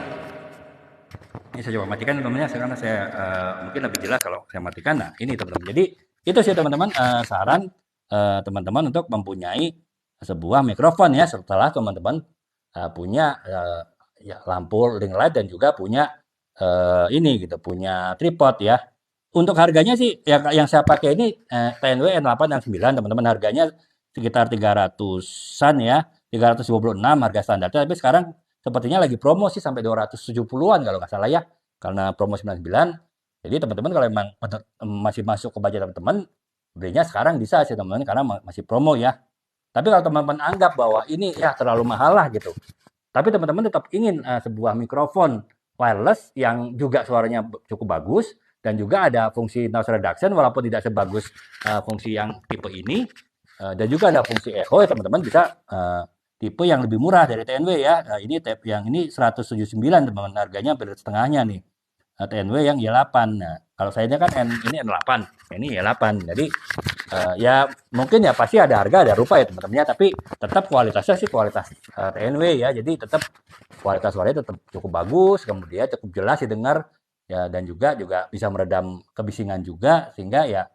ini saya coba matikan teman-teman ya, karena saya mungkin lebih jelas kalau saya matikan. Nah, ini teman-teman. Jadi itu sih teman-teman saran teman-teman untuk mempunyai sebuah mikrofon ya setelah teman-teman punya ya lampu ring light dan juga punya ini gitu, punya tripod ya. Untuk harganya sih ya yang saya pakai ini TNW N8 dan 9 teman-teman, harganya sekitar 300-an ya. 326 harga standarnya, tapi sekarang sepertinya lagi promo sih sampai 270-an kalau nggak salah ya. Karena promo 99. Jadi teman-teman kalau memang masih masuk ke budget teman-teman, belinya sekarang bisa sih teman-teman karena masih promo ya. Tapi kalau teman-teman anggap bahwa ini ya terlalu mahal lah gitu, tapi teman-teman tetap ingin sebuah mikrofon wireless yang juga suaranya cukup bagus dan juga ada fungsi noise reduction walaupun tidak sebagus fungsi yang tipe ini dan juga ada fungsi echo ya teman-teman bisa tipe yang lebih murah dari TNW ya. Ini yang ini 179 teman-teman, harganya hampir setengahnya nih. TNW yang Y8. Nah, kalau saya kan ini N8, ini Y8. Jadi ya mungkin ya pasti ada harga ada rupa ya teman-teman ya, tapi tetap kualitasnya sih kualitas TNW ya. Jadi tetap kualitas suaranya tetap cukup bagus, kemudian cukup jelas didengar ya, dan juga bisa meredam kebisingan juga sehingga ya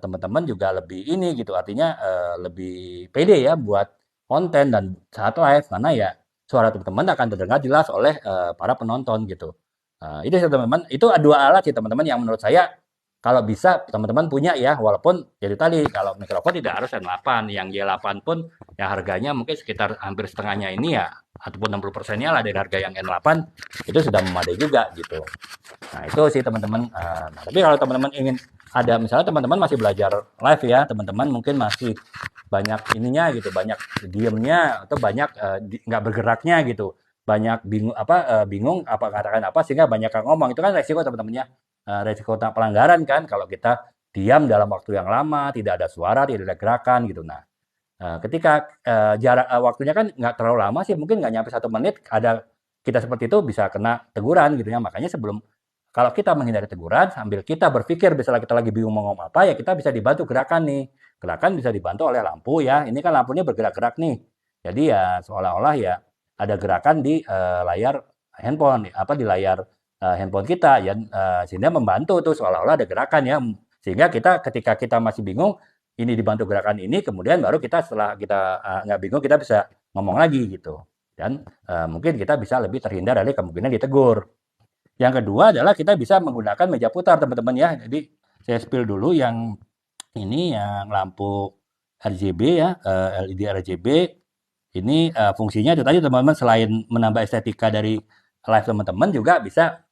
teman-teman juga lebih ini gitu, artinya lebih pede ya buat konten dan saat live karena ya suara teman-teman akan terdengar jelas oleh para penonton gitu. Itu sih teman-teman, itu dua alat sih teman-teman yang menurut saya kalau bisa teman-teman punya ya, walaupun jadi tadi kalau mikrofon tidak harus N8, yang Y8 pun ya harganya mungkin sekitar hampir setengahnya ini ya, ataupun 60%-nya lah dari harga yang N8 itu sudah memadai juga gitu. Nah, itu sih teman-teman. Nah, tapi kalau teman-teman ingin ada misalnya teman-teman masih belajar live ya, teman-teman mungkin masih banyak ininya gitu, banyak diemnya atau banyak nggak bergeraknya gitu, banyak bingung apa katakan apa sehingga banyak yang ngomong, itu kan resiko teman-teman ya. Resiko pelanggaran kan kalau kita diam dalam waktu yang lama, tidak ada suara, tidak ada gerakan gitu. Nah, ketika jarak waktunya kan nggak terlalu lama sih, mungkin nggak nyampe 1 menit, ada kita seperti itu bisa kena teguran gitu ya. Makanya kalau kita menghindari teguran sambil kita berpikir misalnya kita lagi bingung mau ngomong apa ya kita bisa dibantu gerakan nih. Gerakan bisa dibantu oleh lampu ya. Ini kan lampunya bergerak-gerak nih. Jadi ya seolah-olah ya ada gerakan di layar handphone, di layar handphone kita ya, sehingga membantu tuh seolah-olah ada gerakan ya. Sehingga ketika kita masih bingung, ini dibantu gerakan ini, kemudian baru kita setelah kita nggak bingung kita bisa ngomong lagi gitu. Dan mungkin kita bisa lebih terhindar dari kemungkinan ditegur. Yang kedua adalah kita bisa menggunakan meja putar teman-teman ya. Jadi saya spill dulu yang ini yang lampu RGB ya, LED RGB. Ini fungsinya itu tadi teman-teman, selain menambah estetika dari live teman-teman, juga bisa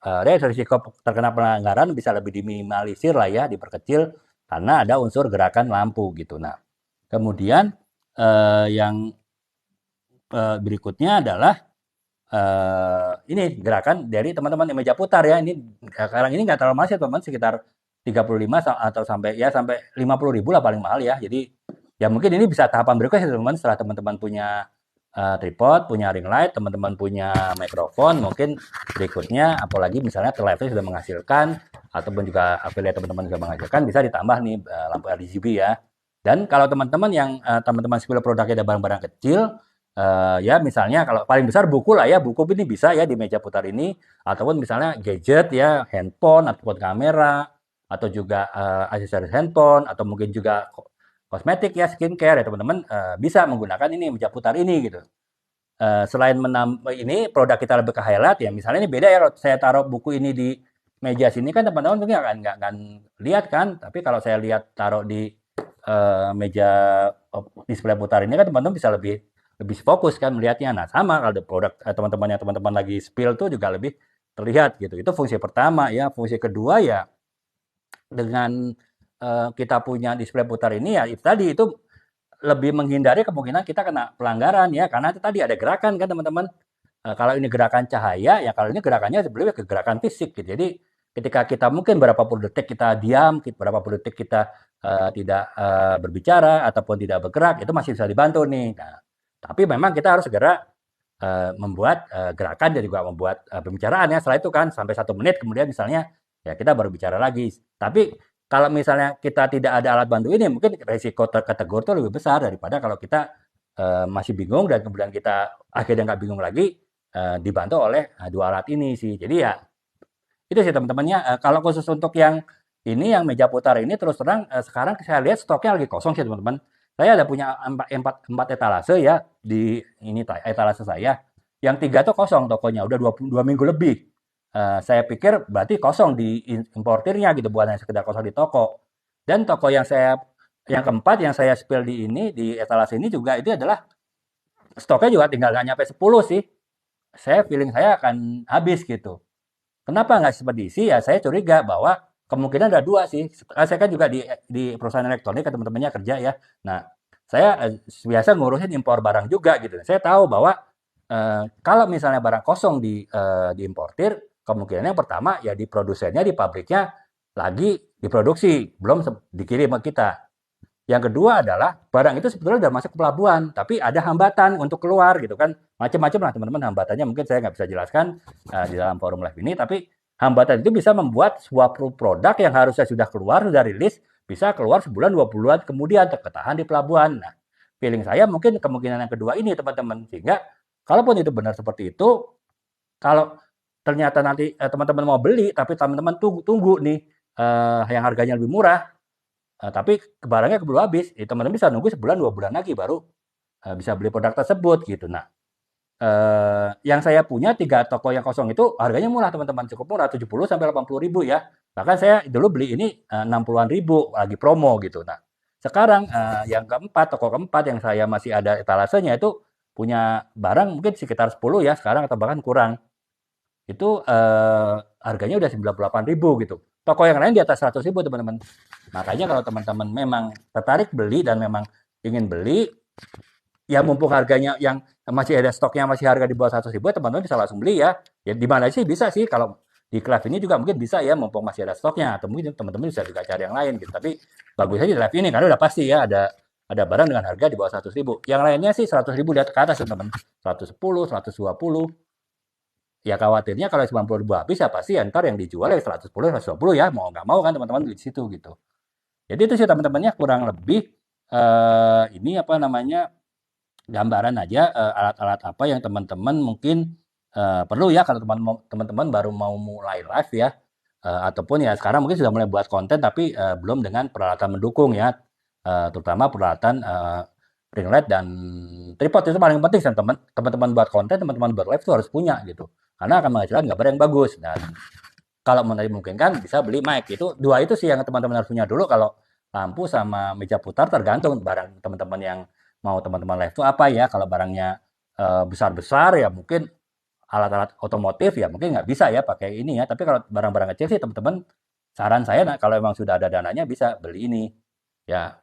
risiko terkena pelanggaran bisa lebih diminimalisir lah ya, diperkecil karena ada unsur gerakan lampu gitu. Nah, kemudian yang berikutnya adalah ini gerakan dari teman-teman yang meja putar ya. Ini sekarang ini nggak terlalu mahal sih teman, sekitar 35 atau sampai 50.000 lah paling mahal ya. Jadi ya mungkin ini bisa tahapan berikutnya sih teman-teman, setelah teman-teman punya tripod, punya ring light, teman-teman punya mikrofon, mungkin berikutnya apalagi misalnya live-nya sudah menghasilkan ataupun juga affiliate teman-teman sudah menghasilkan, bisa ditambah nih lampu RGB ya. Dan kalau teman-teman yang teman-teman spill produknya ada barang-barang kecil, ya misalnya kalau paling besar buku lah ya, buku ini bisa ya di meja putar ini, ataupun misalnya gadget ya, handphone ataupun kamera, atau juga aksesoris handphone, atau mungkin juga kosmetik ya, skincare ya teman-teman, bisa menggunakan ini meja putar ini gitu. Selain menambah ini produk kita lebih ke highlight ya, misalnya ini beda ya kalau saya taruh buku ini di meja sini kan teman-teman mungkin nggak akan lihat kan, tapi kalau saya lihat taruh di meja display putar ini kan teman-teman bisa lebih lebih fokus kan melihatnya. Nah sama kalau produk teman-teman yang teman-teman lagi spill tuh juga lebih terlihat gitu. Itu fungsi pertama ya. Fungsi kedua ya, dengan kita punya display putar ini ya itu tadi, itu lebih menghindari kemungkinan kita kena pelanggaran ya, karena itu tadi ada gerakan kan teman-teman. Kalau ini gerakan cahaya ya, kalau ini gerakannya sebenarnya ke gerakan fisik gitu. Jadi ketika kita mungkin berapa puluh detik kita diam, berapa puluh detik kita tidak berbicara ataupun tidak bergerak, itu masih bisa dibantu nih. Nah, tapi memang kita harus segera membuat gerakan dan juga membuat pembicaraan ya. Setelah itu kan sampai 1 menit kemudian misalnya ya kita baru bicara lagi. Tapi kalau misalnya kita tidak ada alat bantu ini, mungkin risiko ketegur itu lebih besar daripada kalau kita masih bingung dan kemudian kita akhirnya nggak bingung lagi, dibantu oleh dua alat ini sih. Jadi ya itu sih teman-temannya. Kalau khusus untuk yang ini, yang meja putar ini, terus terang sekarang saya lihat stoknya lagi kosong sih teman-teman. Saya ada punya empat etalase ya di ini etalase saya. Yang 3 tuh kosong tokonya, udah 22 minggu lebih. Saya pikir berarti kosong di importirnya gitu, bukan hanya sekedar kosong di toko. Dan toko yang keempat yang saya spill di ini, di etalase ini juga, itu adalah stoknya juga tinggal nggak nyampe 10 sih. Saya feeling saya akan habis gitu. Kenapa nggak ekspedisi? Ya saya curiga bahwa kemungkinan ada dua sih. Saya kan juga di perusahaan elektronik kan teman-temannya kerja ya. Nah, saya biasa ngurusin impor barang juga gitu. Saya tahu bahwa kalau misalnya barang kosong diimportir, kemungkinan yang pertama ya di produsennya, di pabriknya lagi diproduksi, belum dikirim ke kita. Yang kedua adalah barang itu sebetulnya sudah masuk ke pelabuhan, tapi ada hambatan untuk keluar gitu kan. Macam-macam lah teman-teman hambatannya, mungkin saya nggak bisa jelaskan di dalam forum live ini, tapi hambatan itu bisa membuat sebuah produk yang harusnya sudah keluar, sudah rilis, bisa keluar sebulan, 2 bulan kemudian terketahan di pelabuhan. Nah, feeling saya mungkin kemungkinan yang kedua ini teman-teman. Sehingga kalaupun itu benar seperti itu, kalau ternyata nanti teman-teman mau beli, tapi teman-teman tunggu nih yang harganya lebih murah, tapi barangnya keburu habis, ya teman-teman bisa nunggu sebulan 2 bulan lagi baru bisa beli produk tersebut gitu. Nah, yang saya punya 3 toko yang kosong itu harganya murah teman-teman, cukup murah, 70 sampai 80.000 ya. Bahkan saya dulu beli ini 60-an ribu lagi promo gitu. Nah, sekarang yang keempat, toko keempat yang saya masih ada etalasenya itu punya barang mungkin sekitar 10 ya sekarang, atau bahkan kurang. Itu harganya udah 98.000 gitu. Toko yang lain di atas 100.000 teman-teman. Makanya kalau teman-teman memang tertarik beli dan memang ingin beli, ya mumpung harganya yang masih ada stoknya, masih harga di bawah 100.000, teman-teman bisa langsung beli ya. Ya di mana sih bisa sih, kalau di Craft ini juga mungkin bisa ya, mumpung masih ada stoknya, atau mungkin teman-teman bisa juga cari yang lain gitu. Tapi bagusnya di Live ini karena udah pasti ya ada barang dengan harga di bawah 100.000. Yang lainnya sih 100.000 di atas teman-teman. 110, 120. Ya khawatirnya kalau 90.000 habis ya pasti ya ntar yang dijual ya 110, 120 ya, mau nggak mau kan teman-teman beli di situ gitu. Jadi itu sih teman-temannya kurang lebih ini apa namanya, gambaran aja alat-alat apa yang teman-teman mungkin perlu ya kalau teman-teman baru mau mulai live ya, ataupun ya sekarang mungkin sudah mulai buat konten tapi belum dengan peralatan mendukung ya, terutama peralatan ring light dan tripod. Itu paling penting sih teman-teman buat konten, teman-teman buat live itu harus punya gitu, karena akan menghasilkan gambar yang bagus. Dan kalau memungkinkan bisa beli mic. Itu dua itu sih yang teman-teman harus punya dulu. Kalau lampu sama meja putar tergantung barang teman-teman yang mau teman-teman live itu apa ya. Kalau barangnya besar-besar ya mungkin alat-alat otomotif ya mungkin nggak bisa ya pakai ini ya. Tapi kalau barang-barang kecil sih teman-teman, saran saya nah, kalau emang sudah ada dananya bisa beli ini. Ya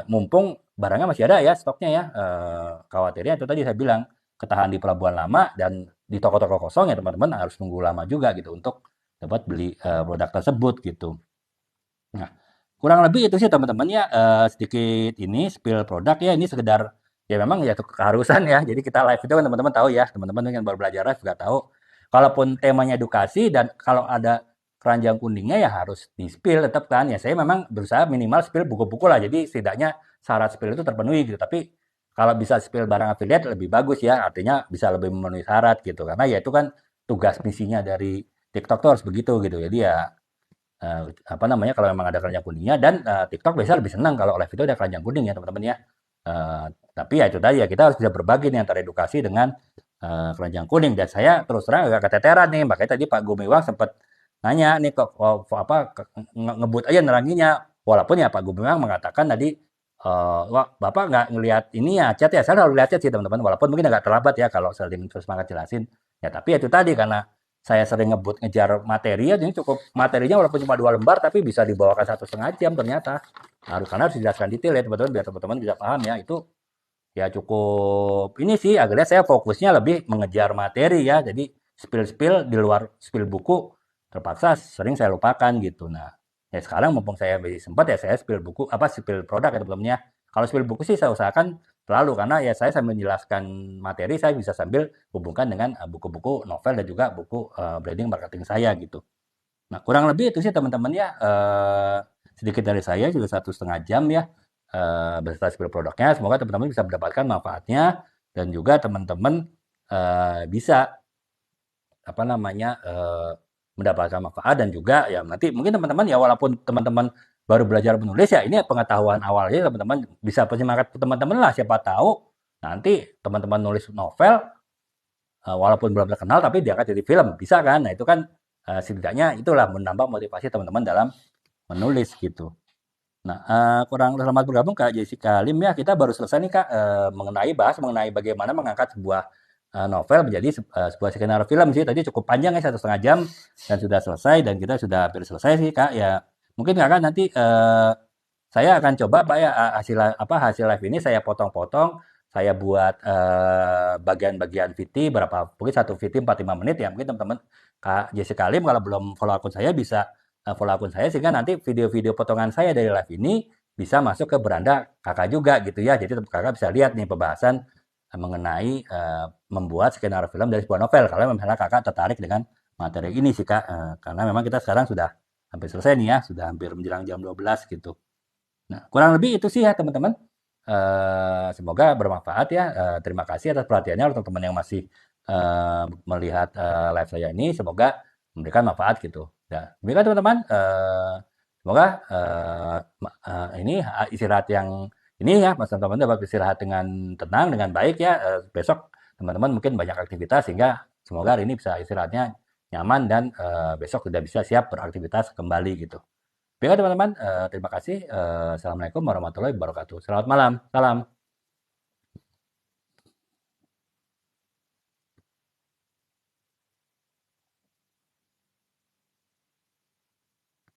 mumpung barangnya masih ada ya stoknya ya. Khawatirnya itu tadi saya bilang ketahan di pelabuhan lama dan di toko-toko kosong ya teman-teman harus nunggu lama juga gitu untuk dapat beli produk tersebut gitu. Nah, kurang lebih itu sih teman-teman ya, sedikit ini spill produk ya, ini sekedar ya memang ya itu keharusan ya. Jadi kita live itu kan teman-teman tahu ya, teman-teman yang baru belajar live juga tahu. Kalaupun temanya edukasi dan kalau ada keranjang kuningnya ya harus di-spill tetap kan. Ya saya memang berusaha minimal spill buku-buku lah. Jadi setidaknya syarat spill itu terpenuhi gitu. Tapi kalau bisa spill barang affiliate lebih bagus ya, artinya bisa lebih memenuhi syarat gitu. Karena ya itu kan tugas misinya dari TikTok tuh harus begitu gitu. Jadi ya apa namanya, kalau memang ada keranjang kuningnya dan TikTok biasanya lebih senang kalau live itu ada keranjang kuning ya teman-teman ya. Tapi ya itu tadi ya kita harus bisa berbagi nih antara edukasi dengan keranjang kuning dan saya terus terang agak keteteran nih makanya tadi Pak Gumiwang sempat nanya nih kok apa ngebut aja neranginya walaupun ya Pak Gumiwang mengatakan tadi wah Bapak nggak ngelihat ini ya chat ya saya selalu lihat chat sih teman-teman walaupun mungkin agak terlambat ya kalau sering terus semangat jelasin ya tapi ya itu tadi karena saya sering ngebut ngejar materi ya, jadi cukup materinya walaupun cuma 2 lembar tapi bisa dibawakan 1,5 jam ternyata. Karena harus dijelaskan detail ya teman-teman biar teman-teman bisa paham ya. Itu ya cukup ini sih akhirnya saya fokusnya lebih mengejar materi ya. Jadi spill-spill di luar spill buku terpaksa sering saya lupakan gitu. Nah, ya sekarang mumpung saya masih sempat ya saya spill buku apa spill produk ya teman-teman ya. Kalau spill buku sih saya usahakan selalu karena ya saya sambil menjelaskan materi saya bisa sambil hubungkan dengan buku-buku novel dan juga buku branding marketing saya gitu. Nah kurang lebih itu sih teman-teman ya sedikit dari saya juga 1,5 jam ya beserta spill produknya. Semoga teman-teman bisa mendapatkan manfaatnya dan juga teman-teman bisa apa namanya mendapatkan manfaat dan juga ya nanti mungkin teman-teman ya walaupun teman-teman baru belajar menulis ya ini pengetahuan awalnya teman-teman bisa penyemangat teman-teman lah siapa tahu nanti teman-teman nulis novel walaupun belum terkenal tapi diangkat jadi film bisa kan nah itu kan setidaknya itulah menambah motivasi teman-teman dalam menulis gitu. Nah, kurang selamat bergabung Kak Jessica Lim ya. Kita baru selesai nih Kak bahas mengenai bagaimana mengangkat sebuah novel menjadi sebuah skenario film sih. Tadi cukup panjang ya 1,5 jam dan sudah selesai dan kita sudah hampir selesai sih Kak. Ya mungkin Kakak nanti saya akan coba Pak ya hasil live ini saya potong-potong. Saya buat bagian-bagian VT berapa mungkin satu VT 45 menit ya. Mungkin teman-teman Kak Jessica Lim kalau belum follow akun saya bisa follow akun saya sehingga nanti video-video potongan saya dari live ini bisa masuk ke beranda kakak juga gitu ya. Jadi kakak bisa lihat nih pembahasan mengenai membuat skenario film dari sebuah novel. Kalau misalnya kakak tertarik dengan materi ini sih kak, karena memang kita sekarang sudah hampir selesai nih ya, sudah hampir menjelang jam 12 gitu. Nah, kurang lebih itu sih ya teman-teman. Semoga bermanfaat ya. Terima kasih atas perhatiannya untuk teman yang masih melihat live saya ini. Semoga memberikan manfaat gitu. Ya, demikian teman-teman. Semoga ini istirahat yang ini ya, mas teman-teman dapat istirahat dengan tenang, dengan baik ya. Besok teman-teman mungkin banyak aktivitas sehingga semoga hari ini bisa istirahatnya nyaman dan besok sudah bisa siap beraktivitas kembali gitu. Baiklah teman-teman, terima kasih. Assalamualaikum warahmatullahi wabarakatuh. Selamat malam. Salam.